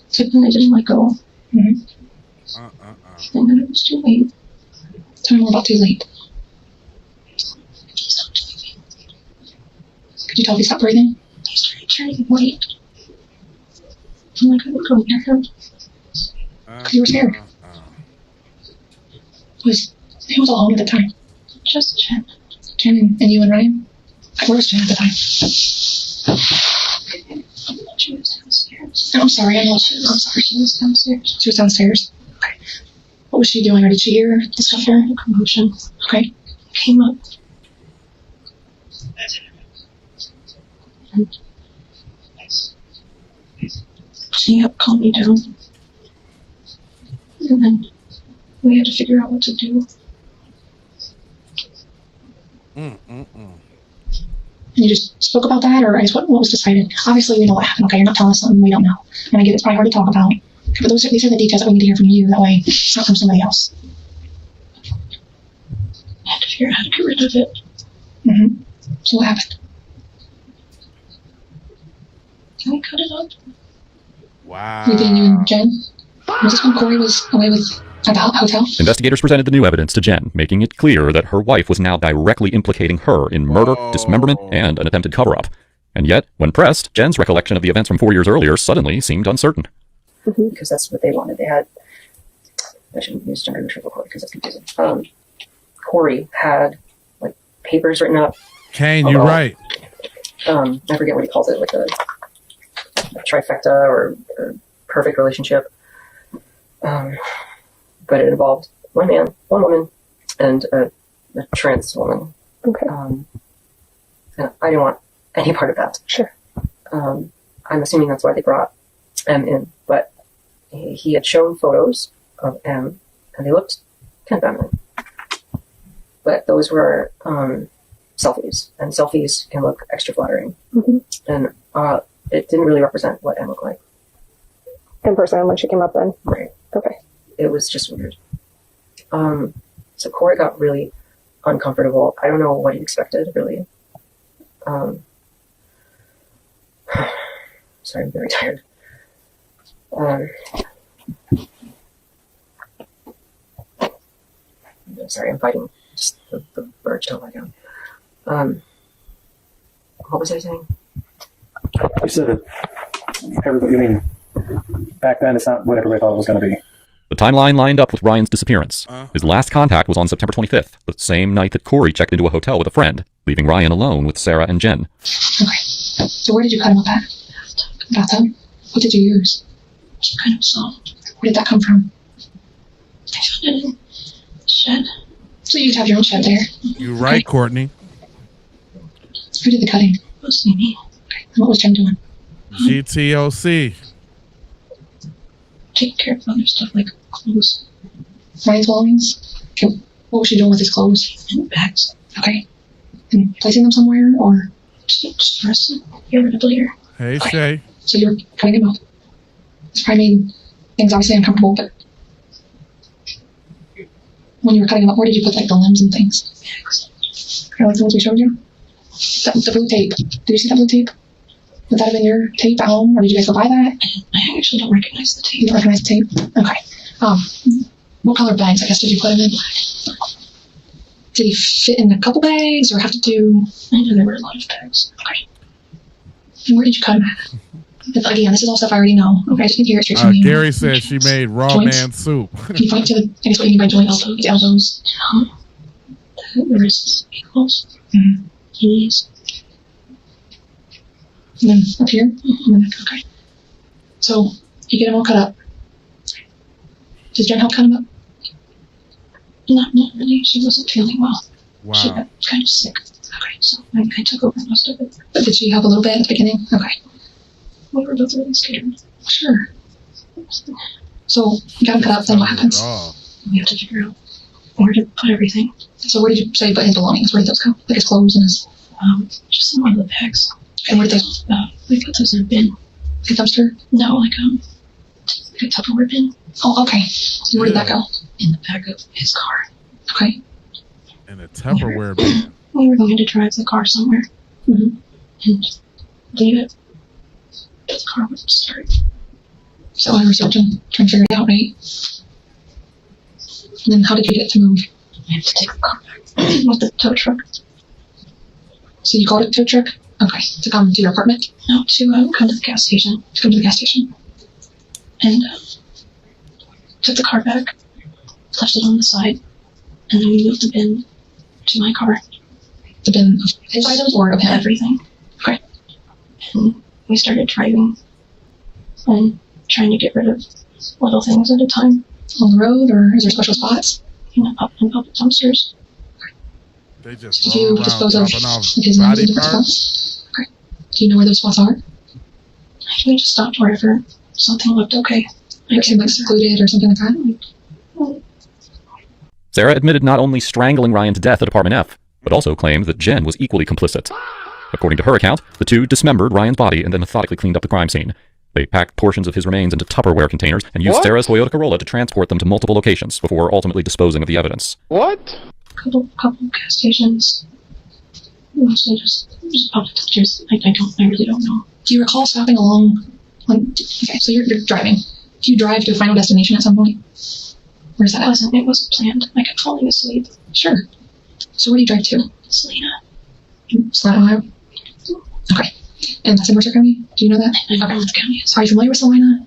So then I didn't let go. Mm-hmm. And then it was too late. Tell me more about too late. Could you tell if he stopped breathing? He started turning white. And I couldn't go near him. Because you were scared. He was alone at the time. Just Jen. Jen and you and Ryan? Where was Jen at the time? She was downstairs. No, I'm sorry. I'm sorry. She was downstairs. She was downstairs? Okay. What was she doing? Or did she hear the stuff there? A commotion. Okay. Came up. And she helped calm me down. And then we had to figure out what to do. And you just spoke about that, or I guess what was decided? Obviously, we know what happened. Okay, you're not telling us something we don't know, and I get it's probably hard to talk about. But these are the details that we need to hear from you. That way, it's not from somebody else. I had to figure out how to get rid of it. Mm-hmm. So what happened? Can we cut it up? Wow. Within you and Jen? Was this when Corey was away at the hotel? Investigators presented the new evidence to Jen, making it clear that her wife was now directly implicating her in murder, dismemberment, and an attempted cover-up. And yet, when pressed, Jen's recollection of the events from 4 years earlier suddenly seemed uncertain. Because that's what they wanted. They had, I shouldn't use gender neutral for Corey because that's confusing. Corey had like papers written up. Kane, you're right. I forget what he calls it, like a trifecta or a perfect relationship. But it involved one man, one woman, and a trans woman. Okay. And I didn't want any part of that. Sure. I'm assuming that's why they brought M in, but he had shown photos of M, and they looked kind of feminine. But those were selfies, and selfies can look extra flattering. Mm-hmm. And it didn't really represent what M looked like. In person when she came up then? Right. Okay. It was just weird. So Corey got really uncomfortable. I don't know what he expected, really. Sorry, I'm very tired. Sorry, I'm fighting just the urge to lie down. What was I saying? You said that everybody, I mean, back then it's not what everybody thought it was going to be. The timeline lined up with Ryan's disappearance. His last contact was on September 25th, the same night that Corey checked into a hotel with a friend, leaving Ryan alone with Sarah and Jen. Okay. So where did you cut him up at? Bathtub? What did you use? Some kind of salt. Where did that come from? I found it in the shed. So you could have your own shed there. You're right, Courtney. Who did the cutting? Mostly me. Okay. And what was Jen doing? GTOC. Taking care of other stuff like clothes. Ryan's belongings? Okay. What was she doing with his clothes? In bags. Okay. And placing them somewhere, or? Just for us to get rid of later. Hey, Shay. So you were cutting him up. This probably made things obviously uncomfortable, but when you were cutting him up, where did you put like the limbs and things? Kind of like the ones we showed you? The blue tape. Did you see that blue tape? Would that have been your tape at home, or did you guys go buy that? I actually don't recognize the tape. You don't recognize the tape? Okay. What color bags, I guess, did you put him in? Did he fit in a couple bags, or have to do... I know there were a lot of bags. Okay. And where did you cut him at? Again, this is all stuff I already know. Okay, I just need to hear it straight from you. Gary said she made raw Joints. man soup. Can you point to the, I guess what you mean by joints? The elbows. The wrists, ankles, knees. And then up here? Okay. So, you get him all cut up. Did Jen help cut him up? Not really. She wasn't feeling well. Wow. She got kind of sick. Okay, so I took over most of it. But did she help a little bit at the beginning? Okay. We were both really scared. Sure. So, you got him cut up, then what happens? We have to figure out where to put everything. So where did you say put his belongings? Where did those go? Like his clothes and his... Just in one of the bags. And where did those... We put those in a bin. Like a dumpster? No, like a Tupperware bin. Oh, okay. So where did that go? In the back of his car. Okay. In a Tupperware bin. We were going to drive the car somewhere. Mm-hmm. And leave it. But the car wouldn't start. So I was trying to figure it out, right? And then how did you get it to move? I have to take the car back with the tow truck. So you called it tow truck? Okay. To come to your apartment? No, to come to the gas station. To come to the gas station? And took the car back, left it on the side, and then we moved the bin to my car. The bin of his items or of him? Everything. Okay. And we started driving and trying to get rid of little things at a time. On the road, or is there special spots? In public dumpsters. They just Did you dispose of his body in different parts? spots? Okay. Do you know where those spots are? We just stopped wherever something looked okay. Like secluded or something like that? Sarah admitted not only strangling Ryan to death at apartment F, but also claimed that Jen was equally complicit. According to her account, the two dismembered Ryan's body and then methodically cleaned up the crime scene. They packed portions of his remains into Tupperware containers and used Sarah's Toyota Corolla to transport them to multiple locations before ultimately disposing of the evidence. What? Couple gas stations. Mostly just public dumpsters. I really don't know. Do you recall stopping along? Okay, so you're driving. Do you drive to a final destination at some point? Where's that? It wasn't planned. I kept falling asleep. Sure. So where do you drive to? Selena. Selena, Ohio? Okay. And that's in Mercer County? Do you know that? I know what county is. Are you familiar with Salina?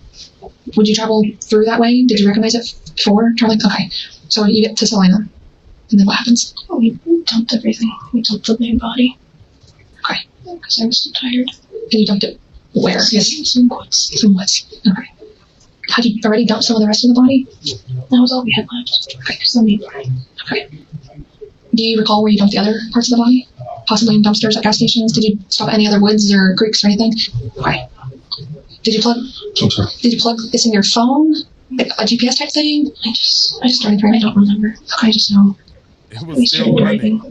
Would you travel through that way? Did you recognize it before traveling? Okay. So you get to Salina. And then what happens? We dumped everything. We dumped the main body. Okay. Because I was so tired. And you dumped it where? Yes. Some woods. Some woods. Okay. Had you already dumped some of the rest of the body? That was all we had left. Okay. Because the main body. Okay. Do you recall where you dumped the other parts of the body? Possibly in dumpsters at gas stations? Did you stop at any other woods or creeks or anything? Okay. Did you plug this in your phone? Like a GPS type thing? I just started driving. I don't remember. Okay, I just know. It was still running. I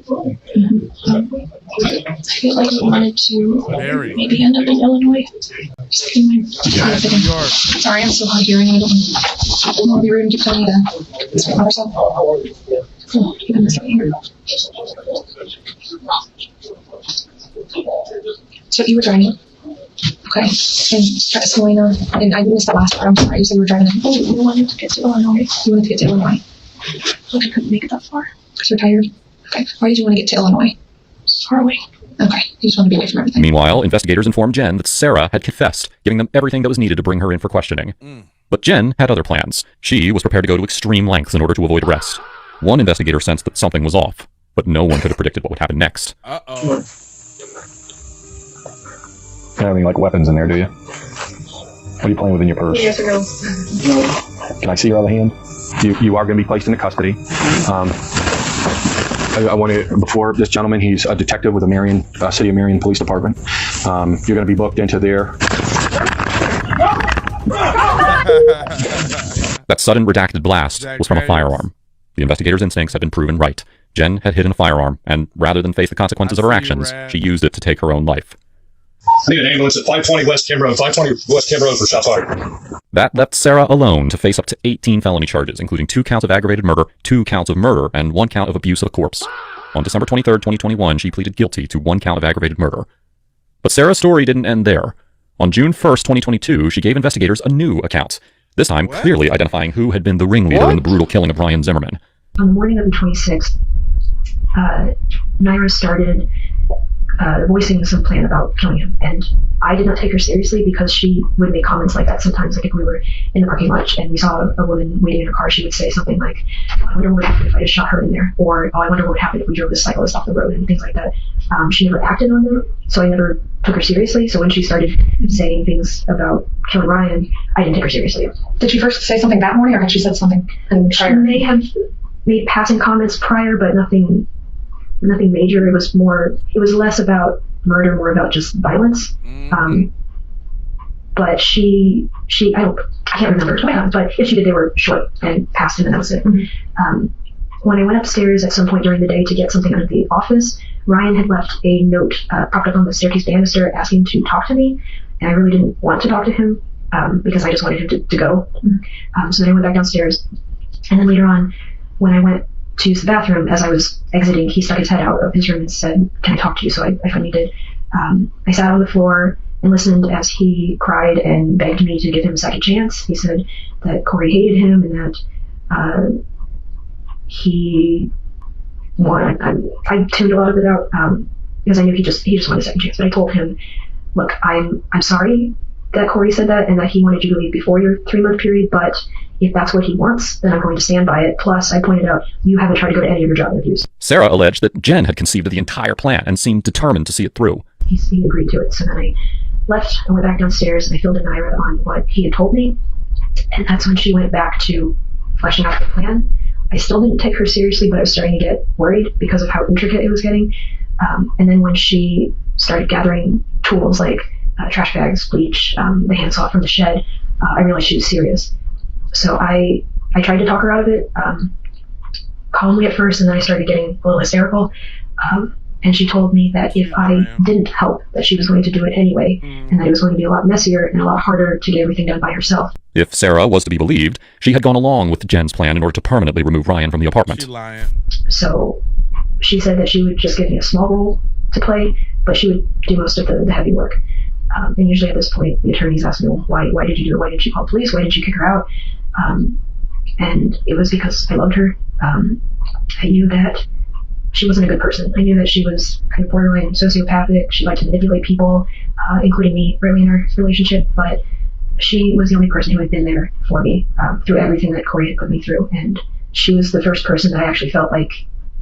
feel like we wanted to maybe end up in Illinois. New York. Sorry, I'm so hard of hearing. I don't want to be rude and keep telling you to speak about yourself. Oh, even this right here. So you were driving. Okay. And Selena, and I missed that last part. I'm sorry. You said you were driving. We wanted to get to Illinois. You wanted to get to Illinois. Look, I couldn't make it that far. Because you're tired? Okay. Why did you want to get to Illinois? far away. Okay, you just want to be away from everything. Meanwhile, investigators informed Jen that Sarah had confessed, giving them everything that was needed to bring her in for questioning. But Jen had other plans. She was prepared to go to extreme lengths in order to avoid arrest. One investigator sensed that something was off, but no one could have predicted what would happen next. Uh-oh. You don't have any, like, weapons in there, do you? What are you playing with in your purse? Yes or no? Can I see your other hand? You are going to be placed into custody. I want to, before this gentleman, he's a detective with the City of Marion Police Department. You're going to be booked into their... That sudden redacted blast was from a firearm. The investigator's instincts had been proven right. Jen had hidden a firearm, and rather than face the consequences of her actions, she used it to take her own life. I need an ambulance at 520 West Kim Road. 520 West Kim Road for shots fired. That left Sarah alone to face up to 18 felony charges, including 2 counts of aggravated murder, 2 counts of murder, and 1 count of abuse of a corpse. On December 23, 2021, she pleaded guilty to 1 count of aggravated murder. But Sarah's story didn't end there. On June 1st, 2022, she gave investigators a new account, this time clearly identifying who had been the ringleader in the brutal killing of Ryan Zimmerman. On the morning of the 26th, Naira started voicing some plan about killing him, and I did not take her seriously because she would make comments like that sometimes. Like if we were in the parking lot and we saw a woman waiting in a car, she would say something like, I wonder what would happen if I just shot her in there, or oh, I wonder what would happen if we drove this cyclist off the road, and things like that. She never acted on them, so I never took her seriously. So when she started saying things about killing Ryan, I didn't take her seriously. Did she first say something that morning, or had she said something prior? She may have made passing comments prior, but nothing major. It was less about murder, more about just violence. But I can't remember, but if she did, they were short and passed him, and that was it. When I went upstairs at some point during the day to get something out of the office, Ryan had left a note propped up on the staircase banister asking to talk to me, and I really didn't want to talk to him because I just wanted him to go. So then I went back downstairs, and then later on, when I went to use the bathroom, as I was exiting, he stuck his head out of his room and said, "Can I talk to you?" So I finally did. I sat on the floor and listened as he cried and begged me to give him a second chance. He said that Corey hated him and that he wanted. I tuned a lot of it out because I knew he just wanted a second chance. But I told him, "Look, I'm sorry that Corey said that and that he wanted you to leave before your 3-month period, but if that's what he wants, then I'm going to stand by it. Plus, I pointed out, you haven't tried to go to any of your job interviews." Sarah alleged that Jen had conceived of the entire plan and seemed determined to see it through. He agreed to it. So then I left and went back downstairs and I filled in Naira on what he had told me. And that's when she went back to fleshing out the plan. I still didn't take her seriously, but I was starting to get worried because of how intricate it was getting. And then when she started gathering tools like trash bags, bleach, the handsaw from the shed, I realized she was serious. So I tried to talk her out of it, calmly at first, and then I started getting a little hysterical. And she told me that if I didn't help, that she was going to do it anyway, and that it was going to be a lot messier and a lot harder to get everything done by herself. If Sarah was to be believed, she had gone along with Jen's plan in order to permanently remove Ryan from the apartment. She's lying. So she said that she would just give me a small role to play, but she would do most of the heavy work. And usually at this point, the attorneys ask me, well, why did you do it? Why didn't you call the police? Why didn't you kick her out? And it was because I loved her. I knew that she wasn't a good person. I knew that she was kind of borderline sociopathic. She liked to manipulate people, including me early in our relationship, but she was the only person who had been there for me through everything that Corey had put me through. And she was the first person that I actually felt like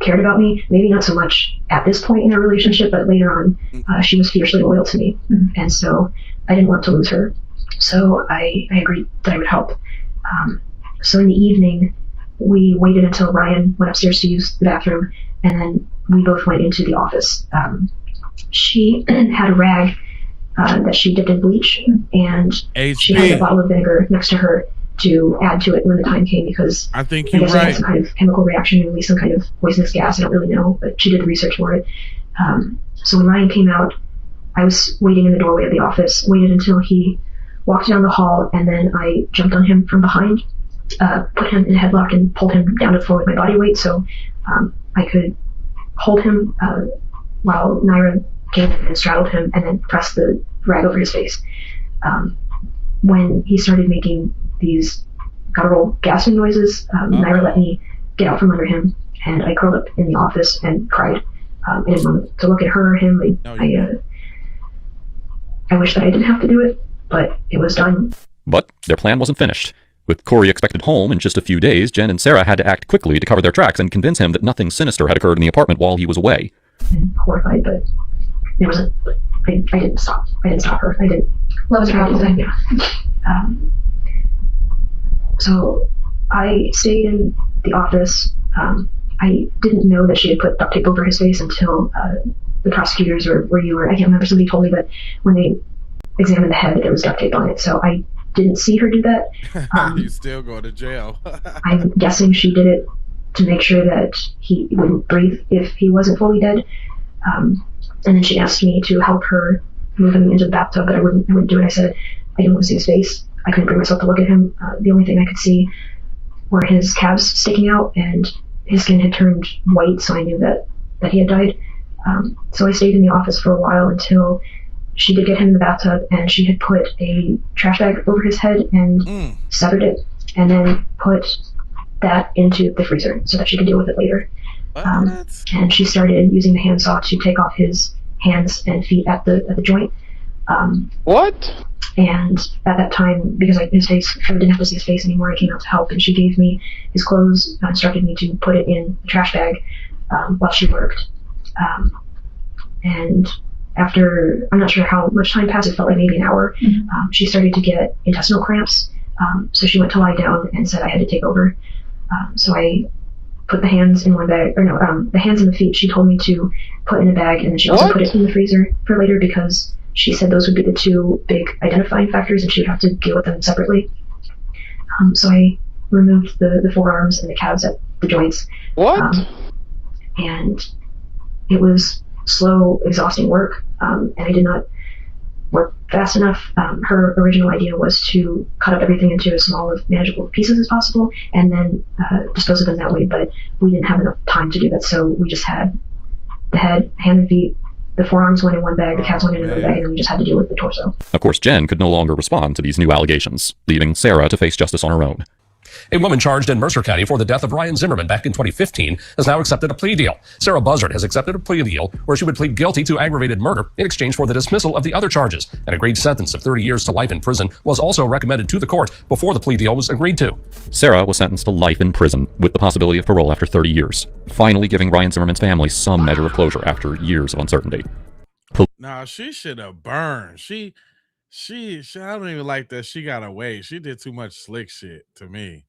cared about me. Maybe not so much at this point in our relationship, but later on, she was fiercely loyal to me. And so I didn't want to lose her. So I agreed that I would help. So in the evening, we waited until Ryan went upstairs to use the bathroom, and then we both went into the office. She had a rag that she dipped in bleach, and she had a bottle of vinegar next to her to add to it when the time came, because I think I you're guess it had right. some kind of chemical reaction and released some kind of poisonous gas. I don't really know, but she did the research for it. So when Ryan came out, I was waiting in the doorway of the office, waited until he walked down the hall, and then I jumped on him from behind, put him in a headlock and pulled him down to the floor with my body weight so I could hold him while Naira came and straddled him and then pressed the rag over his face. When he started making these guttural gasping noises, Naira let me get out from under him, and I curled up in the office and cried. I didn't want to look at her or him. I wish that I didn't have to do it, but it was done. But their plan wasn't finished. With Corey expected home in just a few days, Jen and Sarah had to act quickly to cover their tracks and convince him that nothing sinister had occurred in the apartment while he was away. I'm horrified, but there wasn't. I didn't stop. I didn't stop her. I didn't. What was her problem? Yeah. So I stayed in the office. I didn't know that she had put duct tape over his face until the prosecutors or where you were. I can't remember. Somebody told me that when they examined the head, there was duct tape on it. So I didn't see her do that. You still go to jail. I'm guessing she did it to make sure that he wouldn't breathe if he wasn't fully dead. And then she asked me to help her move him into the bathtub, but I wouldn't do it. I said I didn't want to see his face. I couldn't bring myself to look at him. The only thing I could see were his calves sticking out, and his skin had turned white, so I knew that he had died. So I stayed in the office for a while until she did get him in the bathtub, and she had put a trash bag over his head and severed it, and then put that into the freezer so that she could deal with it later. And she started using the handsaw to take off his hands and feet at the joint. What? And at that time, because his face, I didn't have to see his face anymore, I came out to help, and she gave me his clothes, instructed me to put it in the trash bag while she worked. And after, I'm not sure how much time passed, it felt like maybe an hour, she started to get intestinal cramps. So she went to lie down and said I had to take over. So I put the hands in one bag, or no, the hands and the feet she told me to put in a bag, and then she also put it in the freezer for later because she said those would be the two big identifying factors and she would have to deal with them separately. So I removed the forearms and the calves at the joints. And it was slow, exhausting work, and I did not work fast enough. Her original idea was to cut up everything into as small of manageable pieces as possible and then dispose of them that way, but we didn't have enough time to do that, so we just had the head, hand and feet, the forearms went in one bag, the calves went in another bag, and we just had to deal with the torso. Of course, Jen could no longer respond to these new allegations, leaving Sarah to face justice on her own. A woman charged in Mercer County for the death of Ryan Zimmerman back in 2015 has now accepted a plea deal. Sarah Buzzard has accepted a plea deal where she would plead guilty to aggravated murder in exchange for the dismissal of the other charges. An agreed sentence of 30 years to life in prison was also recommended to the court before the plea deal was agreed to. Sarah was sentenced to life in prison with the possibility of parole after 30 years, finally giving Ryan Zimmerman's family some measure of closure after years of uncertainty. Nah, she should have burned. She I don't even like that she got away. She did too much slick shit to me.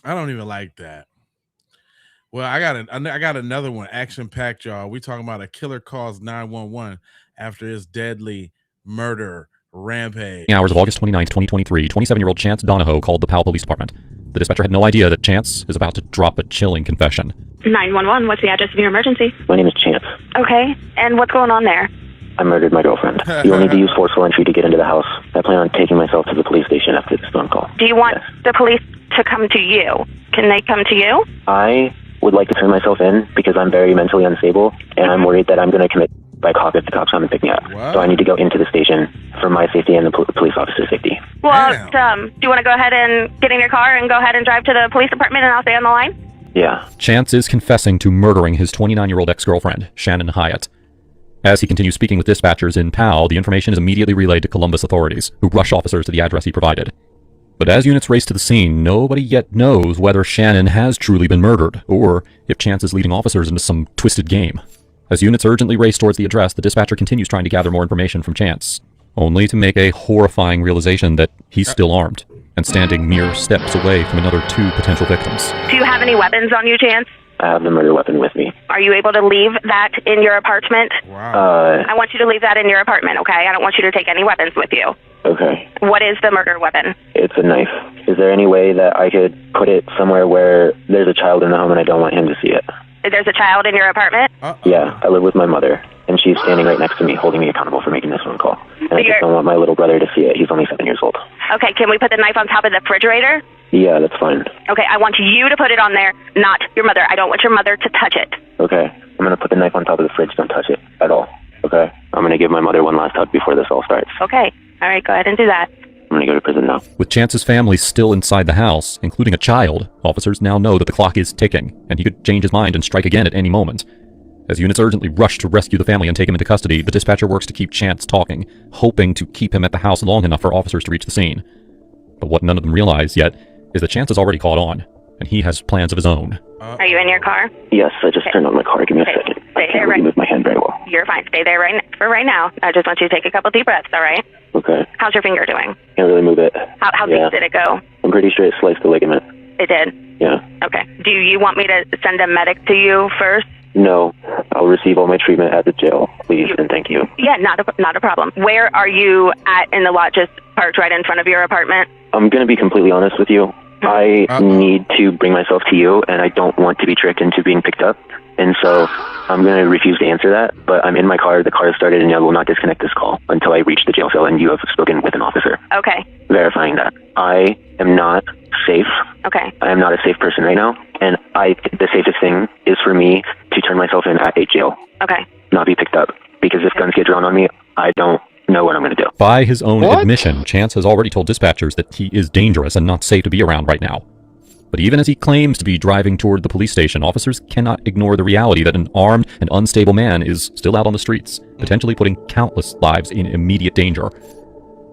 I don't even like that. Well, I got another one, action-packed, y'all. We talking about a killer calls 911 after his deadly murder rampage. Hours of August 29, 2023, 27-year-old Chance Donahoe called the Powell Police Department. The dispatcher had no idea that Chance is about to drop a chilling confession. 911, what's the address of your emergency? My name is Chance. Okay, and what's going on there? I murdered my girlfriend. You will need to use forceful entry to get into the house. I plan on taking myself to the police station after this phone call. Do you want the police to come to you? Can they come to you? I would like to turn myself in because I'm very mentally unstable, and I'm worried that I'm going to commit by cop if the cops come and pick me up. So I need to go into the station for my safety and the police officer's safety. Well, do you want to go ahead and get in your car and go ahead and drive to the police department and I'll stay on the line? Yeah. Chance is confessing to murdering his 29-year-old ex-girlfriend, Shannon Hyatt. As he continues speaking with dispatchers in Powell, the information is immediately relayed to Columbus authorities, who rush officers to the address he provided. But as units race to the scene, nobody yet knows whether Shannon has truly been murdered, or if Chance is leading officers into some twisted game. As units urgently race towards the address, the dispatcher continues trying to gather more information from Chance, only to make a horrifying realization that he's still armed, and standing mere steps away from another two potential victims. Do you have any weapons on you, Chance? I have the murder weapon with me. Are you able to leave that in your apartment? I want you to leave that in your apartment, okay? I don't want you to take any weapons with you. Okay. What is the murder weapon? It's a knife. Is there any way that I could put it somewhere where there's a child in the home and I don't want him to see it? There's a child in your apartment? Yeah, I live with my mother, and she's standing right next to me, holding me accountable for making this phone call. And I just don't want my little brother to see it. He's only 7 years old. Okay, can we put the knife on top of the refrigerator? Yeah, that's fine. Okay, I want you to put it on there, not your mother. I don't want your mother to touch it. Okay, I'm going to put the knife on top of the fridge. Don't touch it at all. Okay? I'm going to give my mother one last hug before this all starts. Okay, all right, go ahead and do that. I'm going to go to prison now. With Chance's family still inside the house, including a child, officers now know that the clock is ticking, and he could change his mind and strike again at any moment. As units urgently rush to rescue the family and take him into custody, the dispatcher works to keep Chance talking, hoping to keep him at the house long enough for officers to reach the scene. But what none of them realize yet is that Chance has already caught on, and he has plans of his own. Are you in your car? Yes, I just turned on my car. Give me a second. I can't really move my hand very well. You're fine. Stay there for right now. I just want you to take a couple deep breaths, all right? Okay. How's your finger doing? Can't really move it. How deep did it go? I'm pretty sure it sliced the ligament. It did? Yeah. Okay. Do you want me to send a medic to you first? No. I'll receive all my treatment at the jail, please, and thank you. Yeah, not a problem. Where are you at in the lot, just parked right in front of your apartment? I'm going to be completely honest with you. I need to bring myself to you, and I don't want to be tricked into being picked up. And so I'm going to refuse to answer that, but I'm in my car. The car is started, and I will not disconnect this call until I reach the jail cell and you have spoken with an officer. Okay. Verifying that. I am not safe. Okay. I am not a safe person right now, and the safest thing is for me to turn myself in at a jail. Okay. Not be picked up, because if guns get drawn on me, I don't know what I'm going to do. By his own admission, Chance has already told dispatchers that he is dangerous and not safe to be around right now. But even as he claims to be driving toward the police station, officers cannot ignore the reality that an armed and unstable man is still out on the streets, potentially putting countless lives in immediate danger.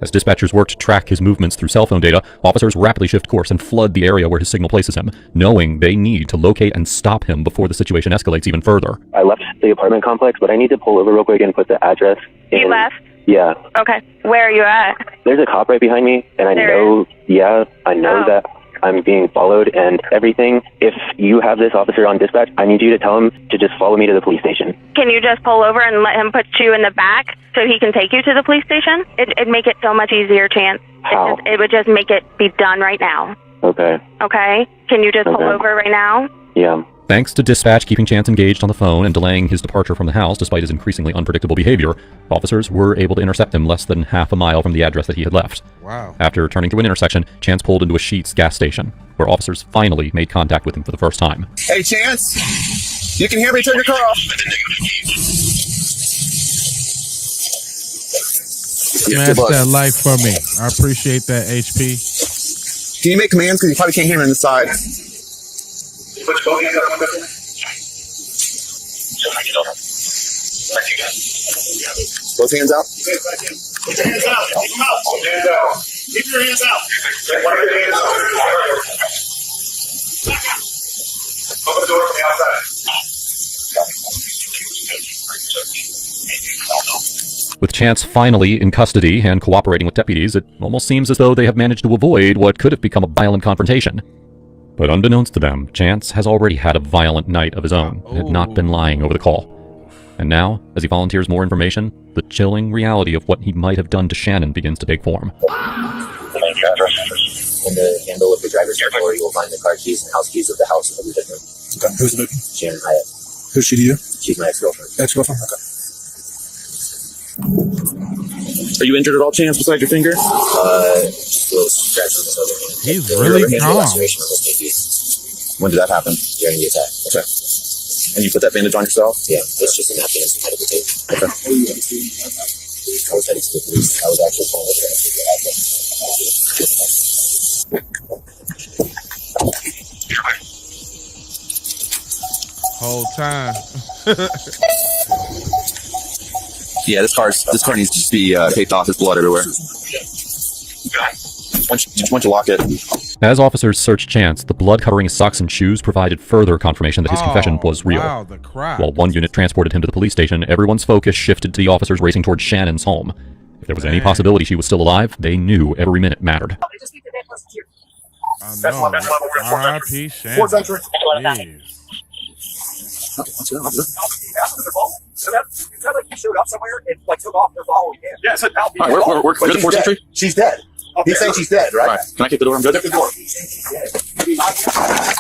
As dispatchers work to track his movements through cell phone data, officers rapidly shift course and flood the area where his signal places him, knowing they need to locate and stop him before the situation escalates even further. I left the apartment complex, but I need to pull over real quick and put the address in. You left? Yeah. Okay. Where are you at? There's a cop right behind me, and I know that I'm being followed and everything. If you have this officer on dispatch, I need you to tell him to just follow me to the police station. Can you just pull over and let him put you in the back so he can take you to the police station? It'd make it so much easier, Chance. How? It would just make it be done right now. Okay. Okay? Can you just pull over right now? Yeah. Thanks to dispatch keeping Chance engaged on the phone and delaying his departure from the house despite his increasingly unpredictable behavior, officers were able to intercept him less than half a mile from the address that he had left. Wow. After turning through an intersection, Chance pulled into a Sheetz gas station, where officers finally made contact with him for the first time. Hey, Chance! You can hear me? Turn your car off! Smash that like for me. I appreciate that, HP. Can you make commands? Because you probably can't hear me on the side. Both hands up. Both hands out? Keep your hands out. Keep them out. Hands out. Keep your hands out. One of your hands out. Open the door from the outside. With Chance finally in custody and cooperating with deputies, it almost seems as though they have managed to avoid what could have become a violent confrontation. But unbeknownst to them, Chance has already had a violent night of his own and had not been lying over the call. And now, as he volunteers more information, the chilling reality of what he might have done to Shannon begins to take form. In the handle of the driver's door, you will find the car keys and house keys of the house of the victim. Okay. Who's the victim? Shannon Hyatt. Who's she to you? She's my ex-girlfriend. Ex-girlfriend? Okay. Are you injured at all, Chance, besides your finger? Just a little scratch on the shoulder. He's really calm. When did that happen? During the attack. Okay. And you put that bandage on yourself? Yeah, it's just a napkin and some medical tape. Okay. I was heading to the police. I was actually calling the Whole time. Yeah, this car needs to just be taped off. There's blood everywhere. Once you lock it. As officers searched Chance, the blood covering his socks and shoes provided further confirmation that his confession was real. Wow, the crap. While one unit transported him to the police station, everyone's focus shifted to the officers racing towards Shannon's home. If there was any possibility she was still alive, they knew every minute mattered. I know. R.I.P. Shannon. Jeez. It sounded like you showed up somewhere and took off their following him. Yeah, so All right, we're good at 4th Century? She's dead. He's saying she's dead, right? All right. Can I kick the door? I'm good. Kick the door.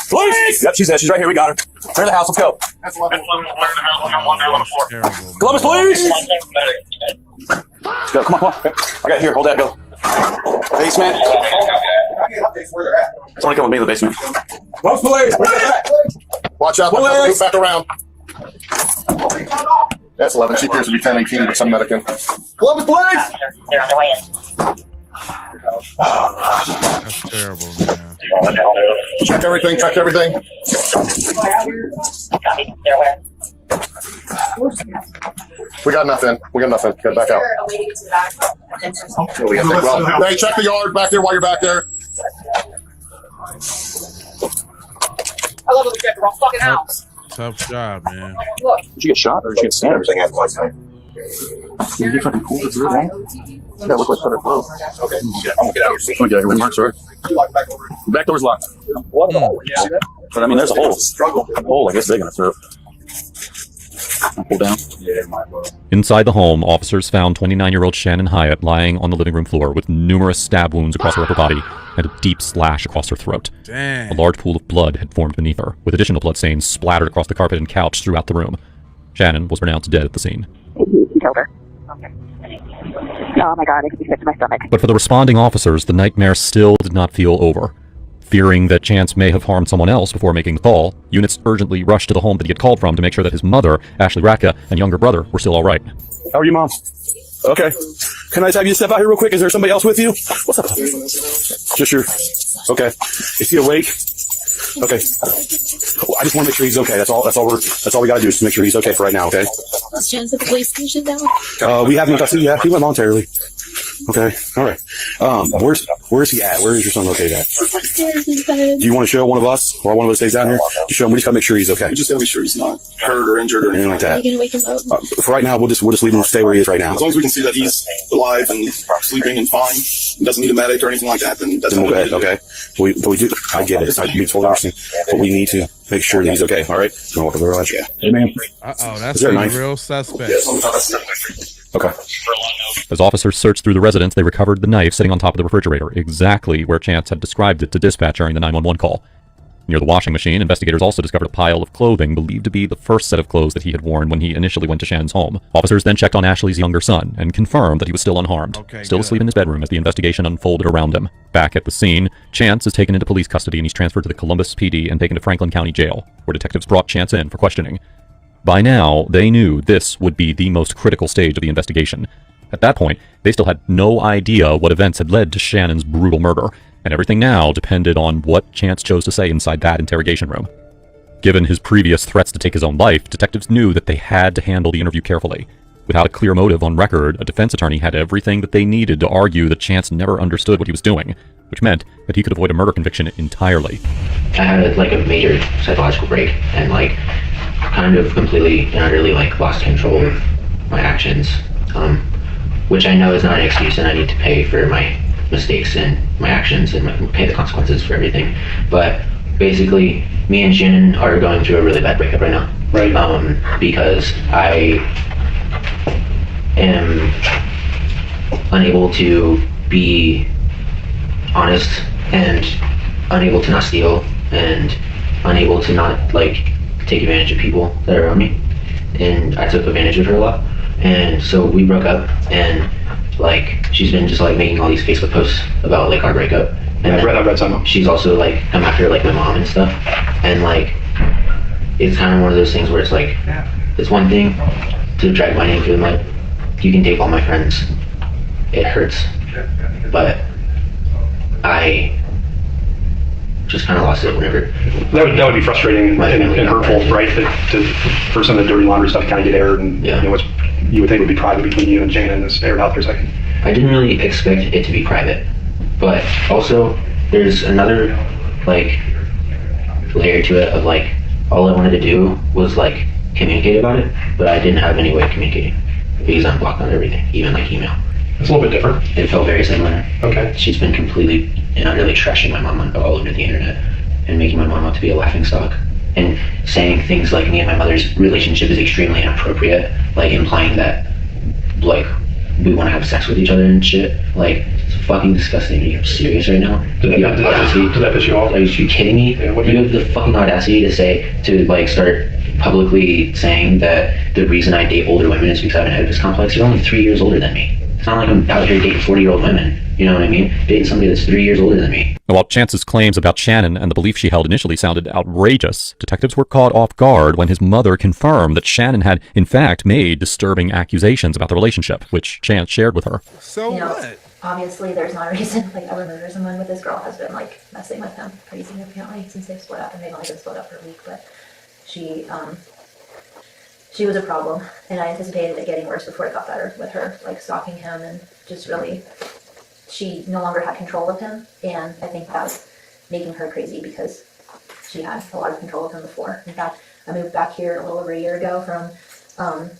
Police! Yep, she's dead. She's right here. We got her. Clear the house. Let's go. Columbus Police! Let's go. Come on. I got it here. Hold that. Go. Basement. Somebody come with me in the basement. Columbus Police! Watch out. Move back around. That's 11. She appears to be 10-18 with some medication. Columbus Police! They're on their way in. That's terrible, man. Check everything. Copy. They're aware. We got nothing. We got nothing. Get back out. Well, hey, check the yard back there while you're back there. I love when we get the wrong fucking house. Tough job, man. Look. Did you get shot or did you get stabbed? Everything at once. Did you get fucking cool? Yeah, look like better clothes. Okay. Yeah, I'm gonna get out of here. I'm gonna get out of here. Mark, sorry. Back door's locked. What? Yeah. But I mean, there's a hole. A hole, I guess they're gonna throw. Pull down. Inside the home, officers found 29-year-old Shannon Hyatt lying on the living room floor with numerous stab wounds across her upper body and a deep slash across her throat. Damn. A large pool of blood had formed beneath her, with additional blood stains splattered across the carpet and couch throughout the room. Shannon was pronounced dead at the scene. He killed her. Okay. Oh my god, I could be sick to my stomach. But for the responding officers, the nightmare still did not feel over. Fearing that Chance may have harmed someone else before making the call, units urgently rushed to the home that he had called from to make sure that his mother, Ashley Ratka, and younger brother were still all right. How are you, Mom? Okay. Can I just have you step out here real quick? Is there somebody else with you? What's up? Just your... Okay. Is he awake? Okay. I just want to make sure he's okay. That's all we gotta do is to make sure he's okay for right now, okay? Is Chance at the police station now? We have him in custody. Yeah, he went voluntarily. Okay. All right. Where's he at? Where is your son located at? Upstairs in bed. Do you want to show one of us or one of us stays down here? Just show him. We just gotta make sure he's okay. We just gotta make sure he's not hurt or injured or anything like Are that. you gonna wake him up? For right now, we'll just leave him stay where he is right now. As long as we can see that he's alive and sleeping and fine, and doesn't need a medic or anything like that, then that's okay. Okay. But we do. I get it. You totally understand. But we need to make sure that he's okay. All right. You want to walk over there? Yeah. Hey, man. That's a real suspect. Okay. As officers searched through the residence, they recovered the knife sitting on top of the refrigerator, exactly where Chance had described it to dispatch during the 911 call. Near the washing machine, investigators also discovered a pile of clothing believed to be the first set of clothes that he had worn when he initially went to Shannon's home. Officers then checked on Ashley's younger son and confirmed that he was still unharmed, still asleep in his bedroom as the investigation unfolded around him. Back at the scene, Chance is taken into police custody and he's transferred to the Columbus PD and taken to Franklin County Jail, where detectives brought Chance in for questioning. By now, they knew this would be the most critical stage of the investigation. At that point, they still had no idea what events had led to Shannon's brutal murder, and everything now depended on what Chance chose to say inside that interrogation room. Given his previous threats to take his own life, detectives knew that they had to handle the interview carefully. Without a clear motive on record, a defense attorney had everything that they needed to argue that Chance never understood what he was doing, which meant that he could avoid a murder conviction entirely. I had a major psychological break and kind of completely and utterly lost control of my actions, which I know is not an excuse, and I need to pay for my mistakes and my actions and pay the consequences for everything. But basically, me and Shannon are going through a really bad breakup right now. Right. Because I am unable to be honest and unable to not steal and unable to not take advantage of people that are around me, and I took advantage of her a lot, and so we broke up, and she's been just making all these Facebook posts about our breakup, and I've read some. She's also come after my mom and stuff, and it's kind of one of those things where it's it's one thing to drag my name through the mud. You can take all my friends, it hurts, but I just kind of lost it whenever. That would be frustrating and hurtful, right? For some of the dirty laundry stuff to kind of get aired, and what you would think would be private between you and Shannon is aired out there. I didn't really expect it to be private, but also there's another layer to it of all I wanted to do was communicate about it, but I didn't have any way of communicating because I'm blocked on everything, even email. It's a little bit different. It felt very similar. Okay. She's been completely and utterly trashing my mom all over the internet and making my mom out to be a laughingstock and saying things like me and my mother's relationship is extremely inappropriate, implying that we want to have sex with each other and shit. It's fucking disgusting. Are you serious right now? Does that piss you off? Are you kidding me? You have the fucking audacity to start publicly saying that the reason I date older women is because I have an Oedipus complex. You're only 3 years older than me. It's not like I'm out here dating 40-year-old women. You know what I mean? Dating somebody that's 3 years older than me. While Chance's claims about Shannon and the belief she held initially sounded outrageous, detectives were caught off guard when his mother confirmed that Shannon had, in fact, made disturbing accusations about the relationship, which Chance shared with her. So what? Obviously, there's not a reason ever murder someone, but this girl has been messing with him pretty significantly since they've split up, and they've only been split up for a week. But she she was a problem, and I anticipated it getting worse before it got better with her, like stalking him and just really, she no longer had control of him, and I think that was making her crazy because she had a lot of control of him before. In fact, I moved back here a little over a year ago from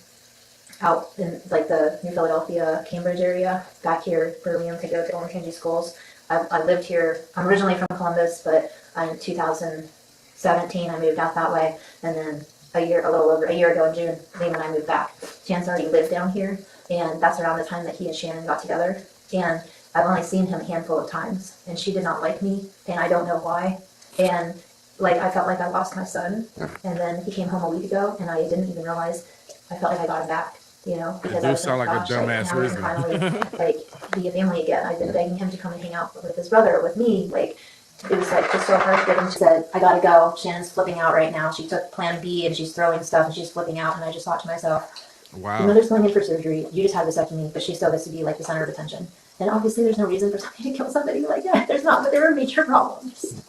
out in like the New Philadelphia, Cambridge area, back here, Birmingham, to go to Orange County schools. I lived here, I'm originally from Columbus, but in 2017 I moved out that way, and then a little over a year ago in June, Liam and I moved back. Chance already lived down here, and that's around the time that he and Shannon got together, and I've only seen him a handful of times, and she did not like me, and I don't know why, and like I felt like I lost my son, and then he came home a week ago, and I didn't even realize, I felt like I got him back. You know, because I was sound like a dumbass now we reason. can finally like be a family again. I've been begging him to come and hang out with his brother, with me. Like it was like just so harsh with him. She said, "I gotta go. Shannon's flipping out right now. She took Plan B and she's throwing stuff and she's flipping out." And I just thought to myself, "Wow, your mother's going in for surgery. You just had a vasectomy, but she still gets to be like the center of attention. And obviously, there's no reason for somebody to kill somebody like that. There's not, but there are major problems."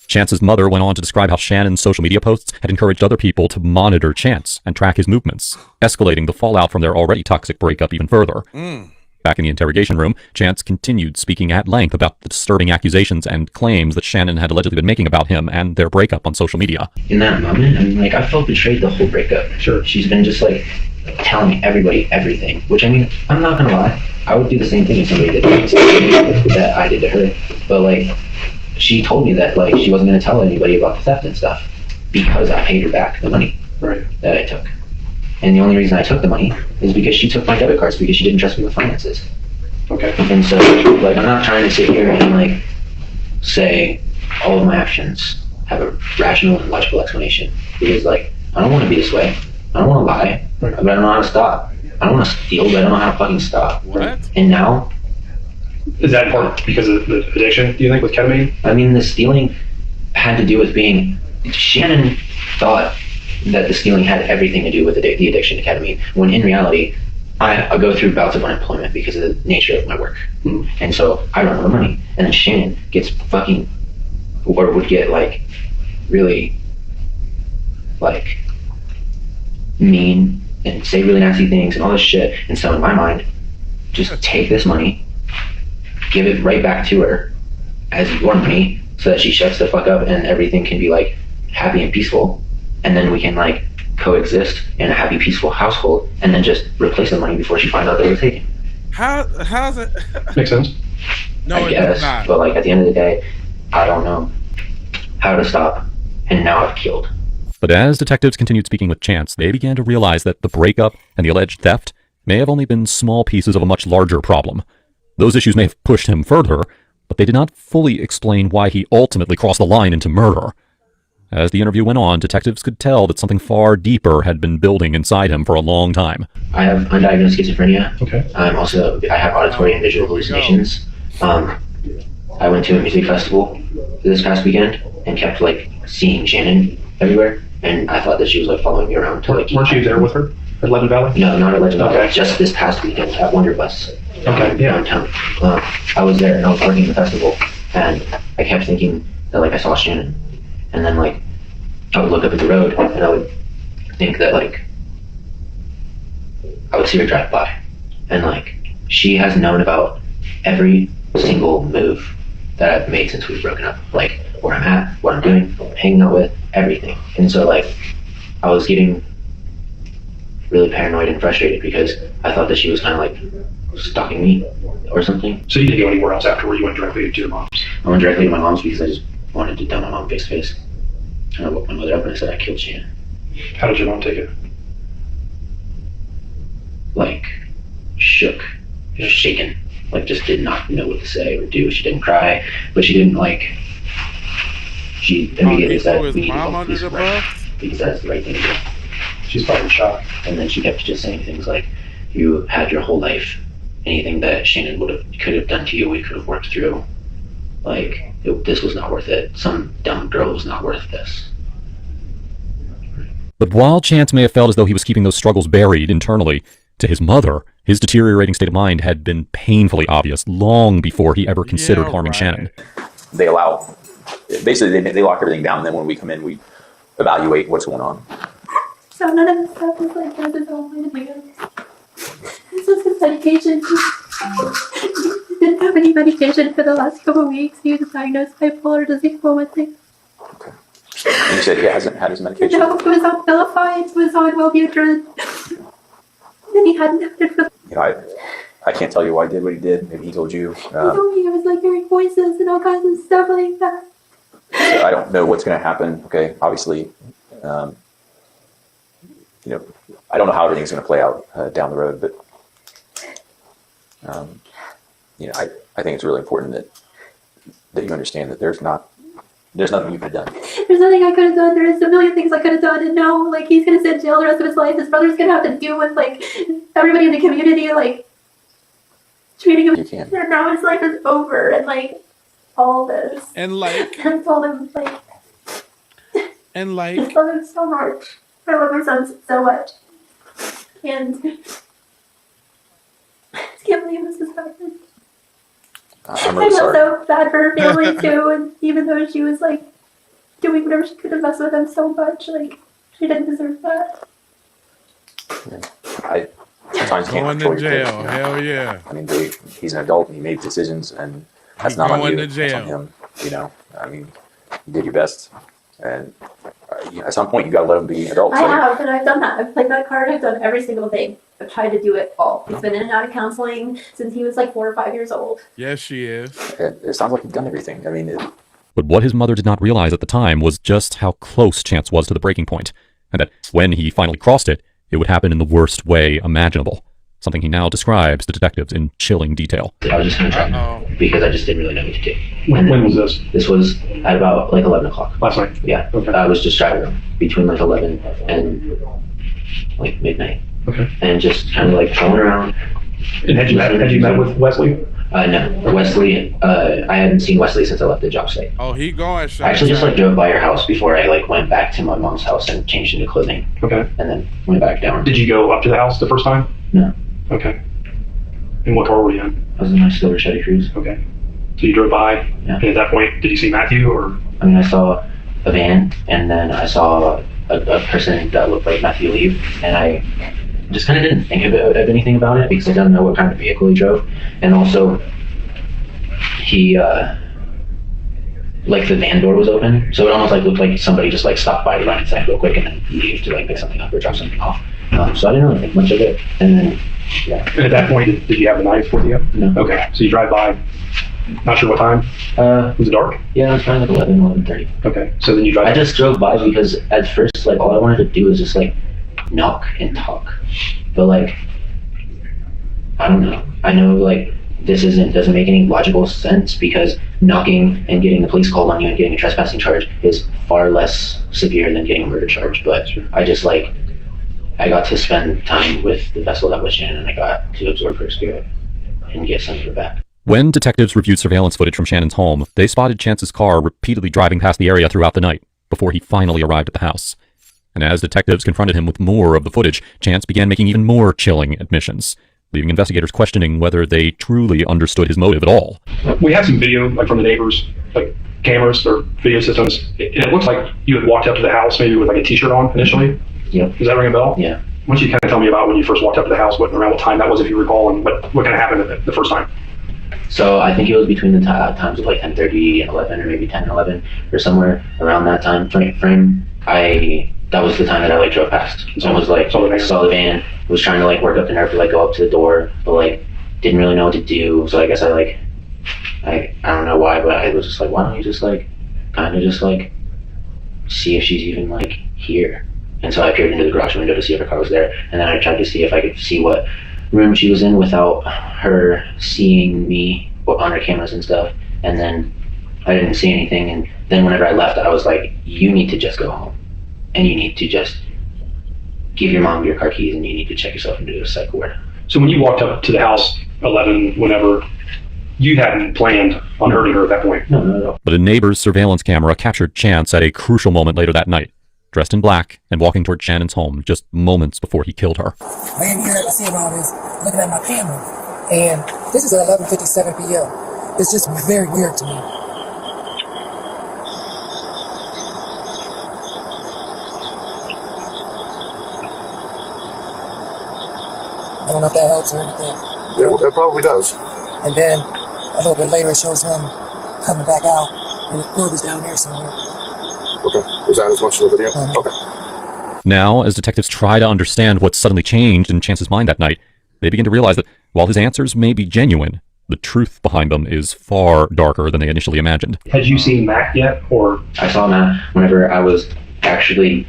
Chance's mother went on to describe how Shannon's social media posts had encouraged other people to monitor Chance and track his movements, escalating the fallout from their already toxic breakup even further. Back in the interrogation room, Chance continued speaking at length about the disturbing accusations and claims that Shannon had allegedly been making about him and their breakup on social media. In that moment, I mean, like, I felt betrayed the whole breakup. Sure. She's been just, like, telling everybody everything, which, I mean, I'm not gonna lie, I would do the same thing if somebody did that I did to her, but, like, she told me that, like, she wasn't going to tell anybody about the theft and stuff because I paid her back the money that I took. And the only reason I took the money is because she took my debit cards because she didn't trust me with finances. Okay. And so, like, I'm not trying to sit here and, like, say all of my actions have a rational and logical explanation because, like, I don't want to be this way. I don't want to lie, but I don't know how to stop. I don't want to steal, but I don't know how to fucking stop. What? And now... Is that part because of the addiction, do you think, with ketamine? I mean, the stealing had to do with being... Shannon thought that the stealing had everything to do with the addiction to ketamine, when in reality, I go through bouts of unemployment because of the nature of my work. And so I run out of money, and then Shannon gets fucking... or would get, like, really, like, mean and say really nasty things and all this shit. And so in my mind, just take this money, give it right back to her as your money so that she shuts the fuck up and everything can be like happy and peaceful, and then we can like coexist in a happy peaceful household, and then just replace the money before she finds out that it was taken. How's it makes sense? No, I guess, does not. But like at the end of the day, I don't know how to stop, and now I've killed. But as detectives continued speaking with Chance, they began to realize that the breakup and the alleged theft may have only been small pieces of a much larger problem. Those issues may have pushed him further, but they did not fully explain why he ultimately crossed the line into murder. As the interview went on, detectives could tell that something far deeper had been building inside him for a long time. I have undiagnosed schizophrenia. Okay. I have auditory and visual hallucinations. I went to a music festival this past weekend and kept like seeing Shannon everywhere, and I thought that she was like following me around to like. Weren't you there with her at Legend Valley? No, not at Legend Valley. Just this past weekend at Wonderbus. Okay. Downtown. I was there and I was working the festival, and I kept thinking that like I saw Shannon, and then like I would look up at the road and I would think that like I would see her drive by, and like she has known about every single move that I've made since we've broken up, like where I'm at, what I'm doing, hanging out with, everything. And so like I was getting really paranoid and frustrated because I thought that she was kind of like stalking me or something. So you didn't go anywhere else after, where you went directly to your mom's? I went directly to my mom's because I just wanted to tell my mom face to face. And I woke my mother up and I said I killed Shannon. How did your mom take it? Like shook, shaken, like just did not know what to say or do. She didn't cry, but she didn't like. She immediately said, "We need to go police right," because that's the right thing to do. She's probably in shock. And then she kept just saying things like, "You had your whole life. Anything that Shannon could have done to you, we could have worked through. Like this was not worth it. Some dumb girl was not worth this." But while Chance may have felt as though he was keeping those struggles buried internally, to his mother, his deteriorating state of mind had been painfully obvious long before he ever considered harming Shannon. They allow, basically they lock everything down, and then when we come in, we evaluate what's going on. So none of this stuff is like this is all mine. This was his medication. He didn't have any medication for the last couple of weeks. He was diagnosed bipolar disease for one thing. And you said he hasn't had his medication? No, it was on Abilify, it was on Wellbutrin. And he hadn't had it for You know, I can't tell you why he did what he did. Maybe he told you. he told me it was like hearing voices and all kinds of stuff like that. So I don't know what's going to happen. Okay, obviously, you know, I don't know how everything's going to play out down the road, but you know, I think it's really important that you understand that there's nothing you could have done. There's nothing I could have done. There's a million things I could have done, and now, like, he's gonna sit in jail the rest of his life. His brother's gonna have to deal with, like, everybody in the community, like, treating him. You can. And now his life is over, and, like, all this. And, like. I told him, like. And, like. I love him so much. I love my son so much. And. I can't believe this has happened. I'm I really felt sorry. so bad for her family too, and even though she was like doing whatever she could to mess with him so much, like she didn't deserve that. I sometimes can't Going control to your kids, jail, you know? hell yeah. I mean, he's an adult and he made decisions, and that's He's not on going you. to That's on jail. him. You know, I mean, you did your best, and at some point you got to let him be adults. I Like, have, and I've done that. I've played that card. I've done every single thing. I've tried to do it all. He's been in and out of counseling since he was like 4 or 5 years old. Yes, she is. it sounds like you've done everything. I mean, But what his mother did not realize at the time was just how close Chance was to the breaking point, and that when he finally crossed it, it would happen in the worst way imaginable. Something he now describes to detectives in chilling detail. I was just going to try because I just didn't really know what to do. When was this? This was at about like 11 o'clock. Last night? Yeah. Okay. I was just driving between like 11 and like midnight. Okay. And just kind of like going around. And had you met with Wesley? No. Wesley, I hadn't seen Wesley since I left the job site. Oh, he going. I actually just like drove by your house before I like went back to my mom's house and changed into clothing. Okay. And then went back down. Did you go up to the house the first time? No. Okay. And what car were you in? I was in my silver Chevy Cruze. Okay. So you drove by, yeah. And at that point, did you see Matthew or? I mean, I saw a van, and then I saw a person that looked like Matthew leave, and I just kind of didn't think of anything about it because I didn't know what kind of vehicle he drove, and also he like the van door was open, so it almost like looked like somebody just like stopped by to run inside real quick and then leave to like pick something up or drop something off. So I didn't really think much of it, and then yeah. And at that point, did you have the knife with you? No. Okay. So you drive by. Not sure what time. Was it dark? Yeah, it was kind of like 11:30. Okay. So then you drive. I just drove by because at first, like, all I wanted to do was just like knock and talk, but like, I don't know. I know like this doesn't make any logical sense because knocking and getting the police called on you and getting a trespassing charge is far less severe than getting a murder charge. But I just like I got to spend time with the vessel that was Shannon, and I got to absorb her spirit and get some of her back. When detectives reviewed surveillance footage from Shannon's home, they spotted Chance's car repeatedly driving past the area throughout the night before he finally arrived at the house. And as detectives confronted him with more of the footage, Chance began making even more chilling admissions, leaving investigators questioning whether they truly understood his motive at all. We had some video, like from the neighbors, like cameras or video systems, and it looks like you had walked up to the house maybe with like a t-shirt on initially. Yeah. Does that ring a bell? Yeah. Why don't you kind of tell me about when you first walked up to the house, around what time that was, if you recall, and what kind of happened the first time? So I think it was between the times of like 10:30 and 11, or maybe 10 and 11, or somewhere around that time frame. That was the time that I like drove past. So I was like, saw the van, was trying to like work up the nerve to like go up to the door, but like didn't really know what to do. So I guess I don't know why, but I was just like, why don't you just like kind of just like see if she's even like here? And so I peered into the garage window to see if her car was there, and then I tried to see if I could see what room she was in without her seeing me on her cameras and stuff. And then I didn't see anything, and then whenever I left, I was like, you need to just go home, and you need to just give your mom your car keys, and you need to check yourself and do a psych ward. So when you walked up to the house 11, whenever, you hadn't planned on hurting her at that point? No. But a neighbor's surveillance camera captured Chance at a crucial moment later that night, dressed in black and walking toward Shannon's home just moments before he killed her. Laying here at the scene all this, looking at my camera, and this is at 11:57 p.m. It's just very weird to me. I don't know if that helps or anything. Yeah, well, that probably does. And then a little bit later, it shows him coming back out, and the club is down there somewhere. Okay. Is that as much of the video? Okay. Now, as detectives try to understand what suddenly changed in Chance's mind that night, they begin to realize that while his answers may be genuine, the truth behind them is far darker than they initially imagined. Had you seen Mac yet, or? I saw Matt whenever I was actually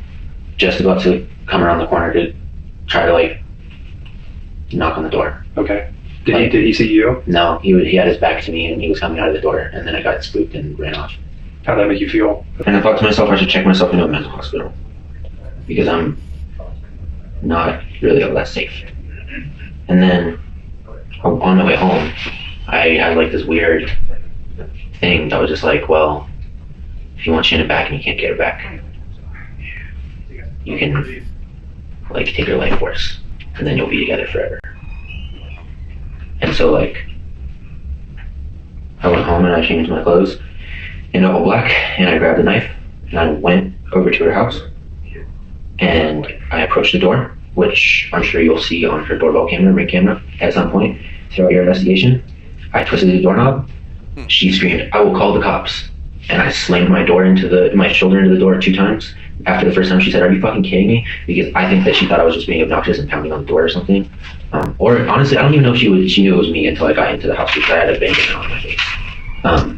just about to come around the corner to try to like knock on the door. Okay. Did he see you? No, he had his back to me and he was coming out of the door, and then I got spooked and ran off. How'd that make you feel? And I thought to myself I should check myself into a mental hospital because I'm not really all that safe. And then on my way home, I had like this weird thing that was just like, well, if you want Shannon back and you can't get her back, you can like take her life force and then you'll be together forever. And so like I went home and I changed my clothes into all black and I grabbed a knife and I went over to her house and I approached the door, which I'm sure you'll see on her doorbell camera, ring camera at some point throughout your investigation. I twisted the doorknob. She screamed, "I will call the cops." And I slammed my shoulder into the door 2 times. After the first time she said, "Are you fucking kidding me?" Because I think that she thought I was just being obnoxious and pounding on the door or something. Or honestly, I don't even know if she knew it was me until I got into the house because I had a bang on my face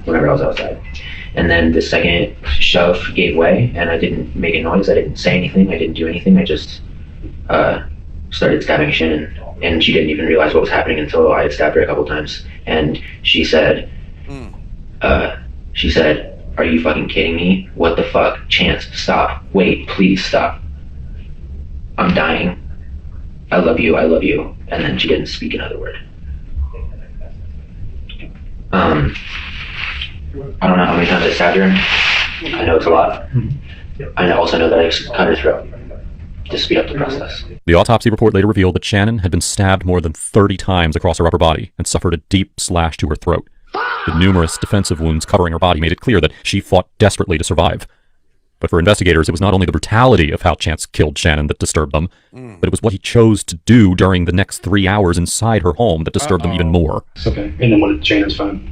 whenever I was outside. And then the second shove gave way and I didn't make a noise. I didn't say anything. I didn't do anything. I just started stabbing Shannon, and she didn't even realize what was happening until I had stabbed her a couple times. And she said, "Are you fucking kidding me? What the fuck? Chance, stop. Wait, please stop. I'm dying. I love you, I love you." And then she didn't speak another word. I don't know how many times I stabbed her. I know it's a lot. I also know that I cut her throat to speed up the process. The autopsy report later revealed that Shannon had been stabbed more than 30 times across her upper body and suffered a deep slash to her throat. The numerous defensive wounds covering her body made it clear that she fought desperately to survive. But for investigators, it was not only the brutality of how Chance killed Shannon that disturbed them, but it was what he chose to do during the next 3 hours inside her home that disturbed them even more. Okay. And then what did Shannon's phone?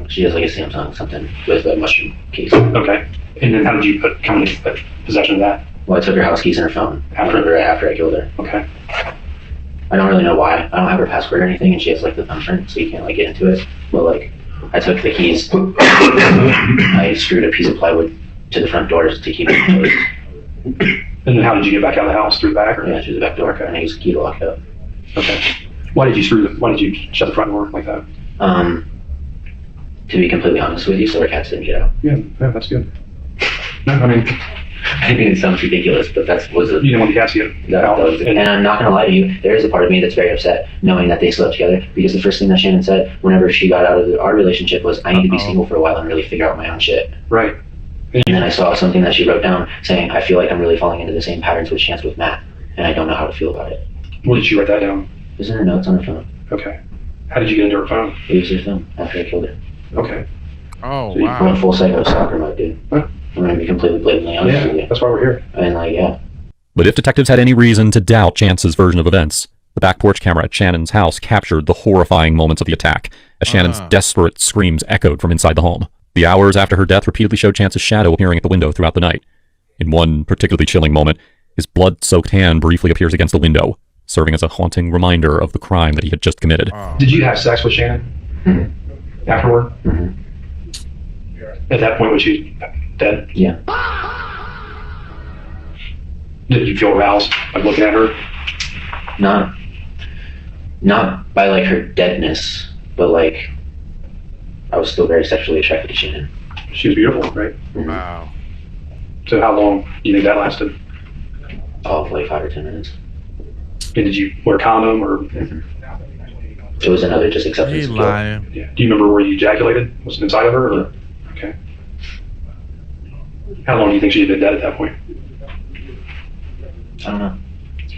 She has like a Samsung something with a mushroom case. Okay. And then how did you come into possession of that? Well, I took her house keys and her phone after I killed her. Okay. I don't really know why. I don't have her password or anything, and she has like the thumbprint, so you can't like get into it. But like, I took the keys. I screwed a piece of plywood to the front doors to keep it closed. And then how did you get back out of the house? Through the back? Or? Yeah, through the back door. Okay. And I used the key to lock it up. Okay. Why did you shut the front door like that? To be completely honest with you, so our cats didn't get out. Yeah, that's good. No, I mean, it sounds ridiculous, but you didn't want the cats to get out. And I'm not gonna lie to you, there is a part of me that's very upset knowing that they slept together, because the first thing that Shannon said whenever she got out of our relationship was, "I need to be single for a while and really figure out my own shit." Right. And then I saw something that she wrote down saying, "I feel like I'm really falling into the same patterns with Chance with Matt, and I don't know how to feel about it." What did she write that down? It was in her notes on her phone. Okay. How did you get into her phone? It was her phone after I killed her. Okay. Oh, so wow. You went full psycho stalker mode, dude. Huh? I'm gonna be completely blatantly honest with you. That's why we're here. And like, yeah. But if detectives had any reason to doubt Chance's version of events, the back porch camera at Shannon's house captured the horrifying moments of the attack, as Shannon's desperate screams echoed from inside the home. The hours after her death repeatedly showed Chance's shadow appearing at the window throughout the night. In one particularly chilling moment, his blood-soaked hand briefly appears against the window, serving as a haunting reminder of the crime that he had just committed. Did you have sex with Shannon? Mm-hmm. Afterward? Mm-hmm. At that point, was she dead? Yeah. Did you feel aroused by looking at her? Not by like her deadness, but like I was still very sexually attracted to Shannon. She was beautiful, right? Mm-hmm. Wow. So how long do you think that lasted? Oh, like 5 or 10 minutes. And did you wear a condom or? Mm-hmm. It was another just acceptance. He's lying. Yeah. Do you remember where you ejaculated? Was it inside of her? Or? Yeah. Okay. How long do you think she had been dead at that point? I don't know.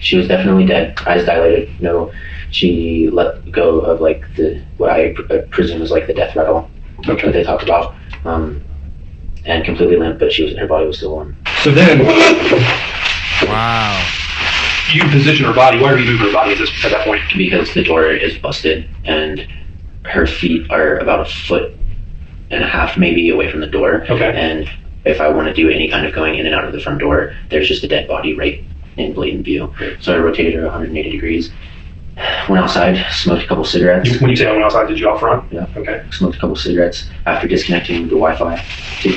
She was definitely dead. Eyes dilated. No, she let go of like what I presume is like the death rattle that they talked about, and completely limp. But her body was still warm. So then, wow. you position her body, why are you moving her body at that point? Because the door is busted and her feet are about 1.5 feet maybe away from the door. Okay. And if I want to do any kind of going in and out of the front door, there's just a dead body right in blatant view. So I rotated her 180 degrees. Went outside, smoked a couple cigarettes. When you say I went outside, did you out front? Yeah. Okay. Smoked a couple cigarettes after disconnecting the Wi-Fi to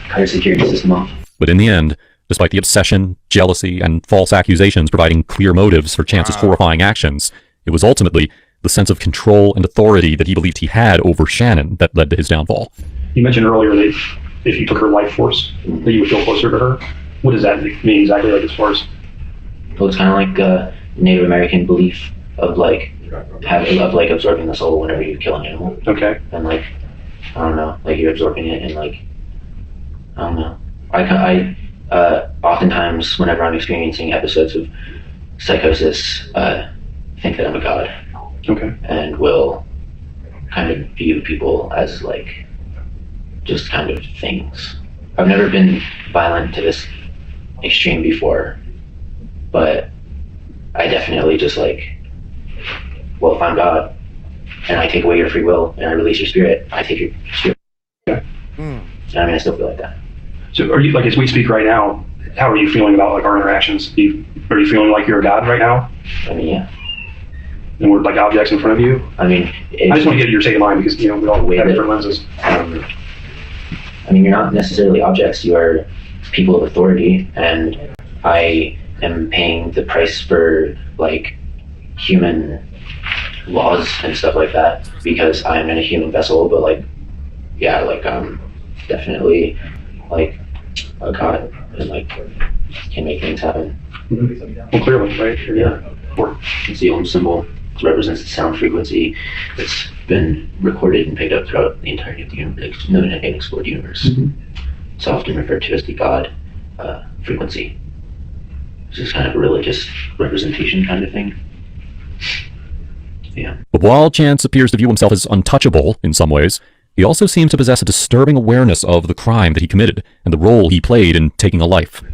cut her security system off. But in the end, despite the obsession, jealousy, and false accusations providing clear motives for Chance's horrifying actions, it was ultimately the sense of control and authority that he believed he had over Shannon that led to his downfall. You mentioned earlier that if you took her life force, that you would feel closer to her. What does that mean exactly, like, as far as? Well, it's kind of like a Native American belief of like absorbing the soul whenever you kill an animal. Okay. And like, I don't know, like you're absorbing it, and like, I don't know. I oftentimes whenever I'm experiencing episodes of psychosis, think that I'm a god. Okay. And will kind of view people as like just kind of things. I've never been violent to this extreme before, but I definitely just like, well, if I'm God and I take away your free will and I release your spirit, I take your spirit. Okay. And I mean, I still feel like that. So are you, like, as we speak right now, how are you feeling about like our interactions? Are you feeling like you're a god right now? I mean, yeah. And we're like objects in front of you? I mean, I just want to get your take of mine because, you know, we all have different lenses. I mean, you're not necessarily objects, you are people of authority, and I am paying the price for like human laws and stuff like that because I'm in a human vessel, but like, yeah, like definitely like a god and like can make things happen. Well, clearly, right? Yeah. It's the Ohm symbol. It represents the sound frequency that's been recorded and picked up throughout the entirety of the known and unexplored universe. It's often referred to as the God frequency. It's just kind of a religious representation kind of thing. Yeah. But while Chance appears to view himself as untouchable in some ways, he also seems to possess a disturbing awareness of the crime that he committed and the role he played in taking a life.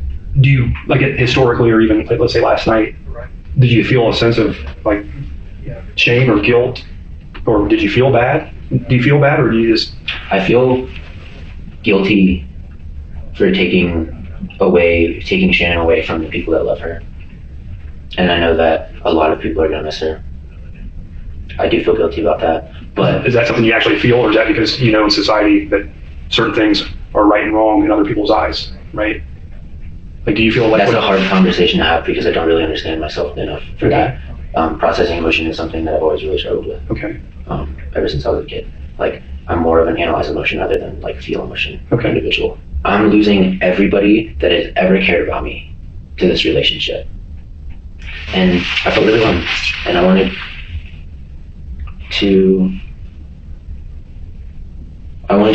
Do you, like, historically, or even, like, let's say last night, did you feel a sense of like shame or guilt, or did you feel bad? Do you feel bad, or do you just? I feel guilty for taking Shannon away from the people that love her, and I know that a lot of people are gonna miss her. I do feel guilty about that, but is that something you actually feel, or is that because you know in society that certain things are right and wrong in other people's eyes, right? Like, do you feel like that's a hard conversation to have because I don't really understand myself enough for that. Processing emotion is something that I've always really struggled with. Okay. Ever since I was a kid, like I'm more of an analyze emotion rather than like feel emotion. Okay. Individual. I'm losing everybody that has ever cared about me to this relationship, and I felt really alone, and I wanted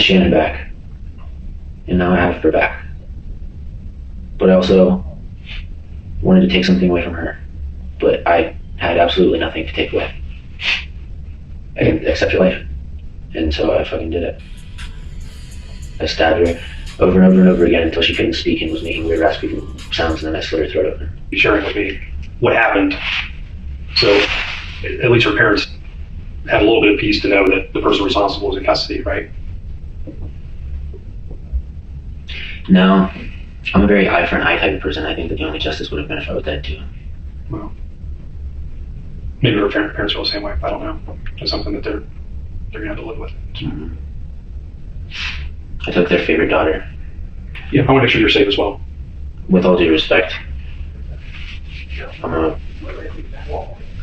Shannon back, and now I have her back. But I also wanted to take something away from her, but I had absolutely nothing to take away except her life, and so I fucking did it. I stabbed her over and over and over again until she couldn't speak and was making weird raspy sounds, and then I slit her throat open. You're sharing with me what happened, so at least her parents had a little bit of peace to know that the person responsible was in custody, right? No. I'm a very eye for an eye type of person. I think that the only justice would have been if I was dead too. Well, maybe her parents feel the same way. I don't know. It's something that they're gonna have to live with. I took their favorite daughter. Yeah, I want to make sure you're safe as well. With all due respect, I'm a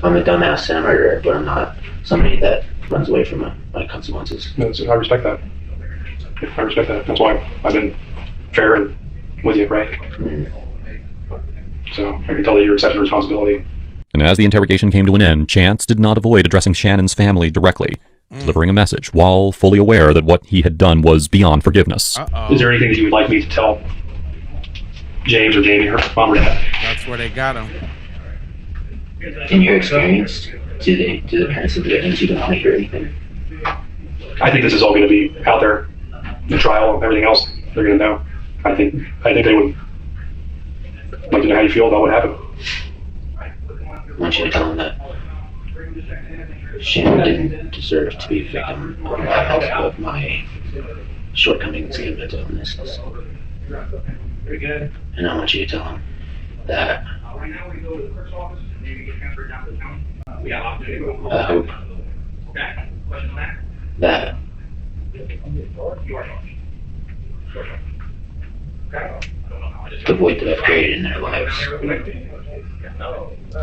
dumbass and a murderer, but I'm not somebody that runs away from my consequences. No, I respect that. I respect that. That's why I've been fair and with you, right? So I can tell that you're accepting responsibility. And as the interrogation came to an end, Chance did not avoid addressing Shannon's family directly, delivering a message while fully aware that what he had done was beyond forgiveness. Is there anything that you would like me to tell James or Jamie or mom or dad? That's where they got him. In your experience, do the parents of the victims even want to hear anything? I think this is all going to be out there, the trial and everything else. They're going to know. I think they would like to know how you feel about what happened. I want you to tell him that Shannon didn't deserve to be a victim of my shortcomings and mental illness. And I want you to tell him that I hope that the void that I've created in their lives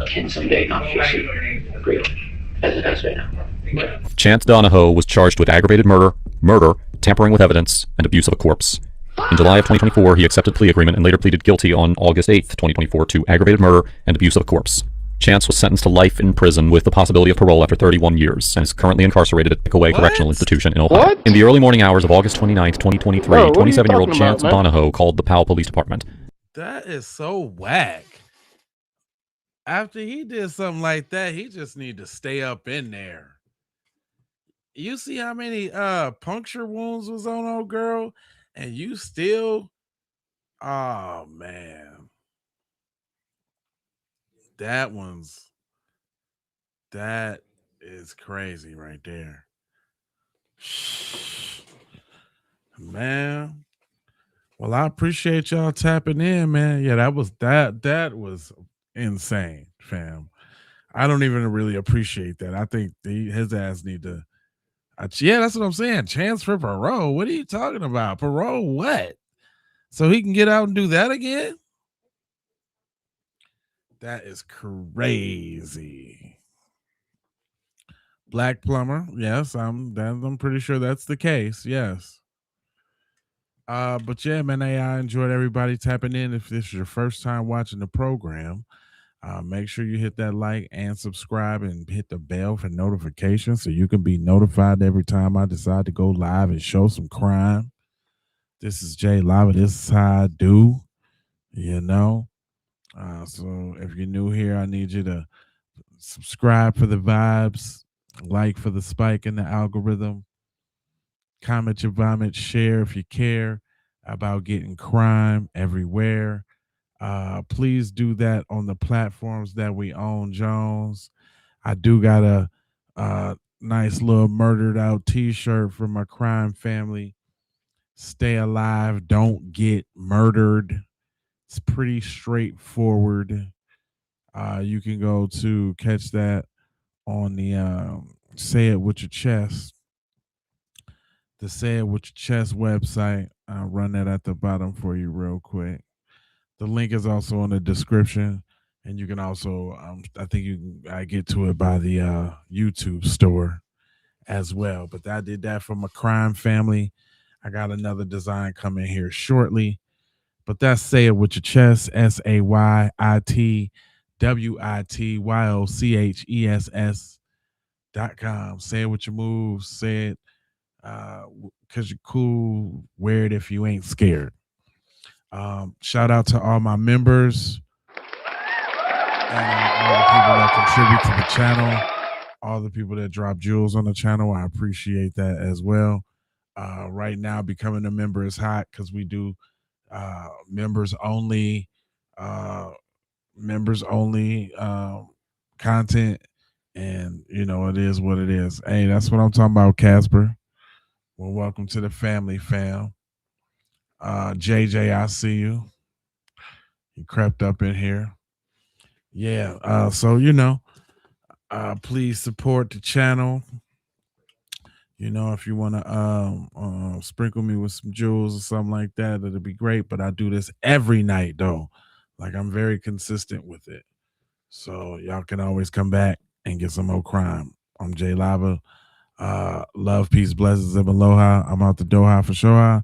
can someday not feel so great as it does right now. Chance Donahoe was charged with aggravated murder, tampering with evidence, and abuse of a corpse. In July of 2024, he accepted plea agreement and later pleaded guilty on August 8th, 2024 to aggravated murder and abuse of a corpse. Chance was sentenced to life in prison with the possibility of parole after 31 years and is currently incarcerated at Pickaway Correctional Institution in Ohio. In the early morning hours of August 29th, 2023, 27-year-old Chance Donahoe called the Powell Police Department. That is so whack. After he did something like that, he just need to stay up in there. You see how many puncture wounds was on old girl, and you still, oh man, that is crazy right there, man. Well, I appreciate y'all tapping in, man. Yeah, that was insane, fam. I don't even really appreciate that. I think his ass need to. Yeah, that's what I'm saying. Chance for parole. What are you talking about? Parole what? So he can get out and do that again? That is crazy. Black plumber. Yes, I'm pretty sure that's the case. Yes. But yeah, man, I enjoyed everybody tapping in. If this is your first time watching the program, make sure you hit that like and subscribe and hit the bell for notifications so you can be notified every time I decide to go live and show some crime. This is Jay Lava. This is how I do, you know. So if you're new here, I need you to subscribe for the vibes, like for the spike in the algorithm, comment your vomit, share if you care about getting crime everywhere. Please do that on the platforms that we own, Jones. I do got a nice little murdered out t-shirt for my crime family. Stay alive, don't get murdered. It's pretty straightforward. You can go to catch that on the Say It With Your Chest. The Say It With Your Chest website. I'll run that at the bottom for you real quick. The link is also in the description, and you can also, I think I get to it by the YouTube store as well. But I did that for my crime family. I got another design coming here shortly. But that's Say It With Your Chest, SAYITWITYOCHESS.com. Say it with your moves. Say it because you're cool. Wear it if you ain't scared. Shout out to all my members and all the people that contribute to the channel, all the people that drop jewels on the channel. I appreciate that as well. Right now, becoming a member is hot because we do members only content, and you know it is what it is. Hey, that's what I'm talking about, Casper. Well, welcome to the family, fam. JJ, I see you. You crept up in here. Yeah. So you know, please support the channel. You know, if you want to sprinkle me with some jewels or something like that, it'd be great. But I do this every night, though. Like, I'm very consistent with it. So y'all can always come back and get some more crime. I'm Jay Lava. Love, peace, blessings, and aloha. I'm out the Doha for sure.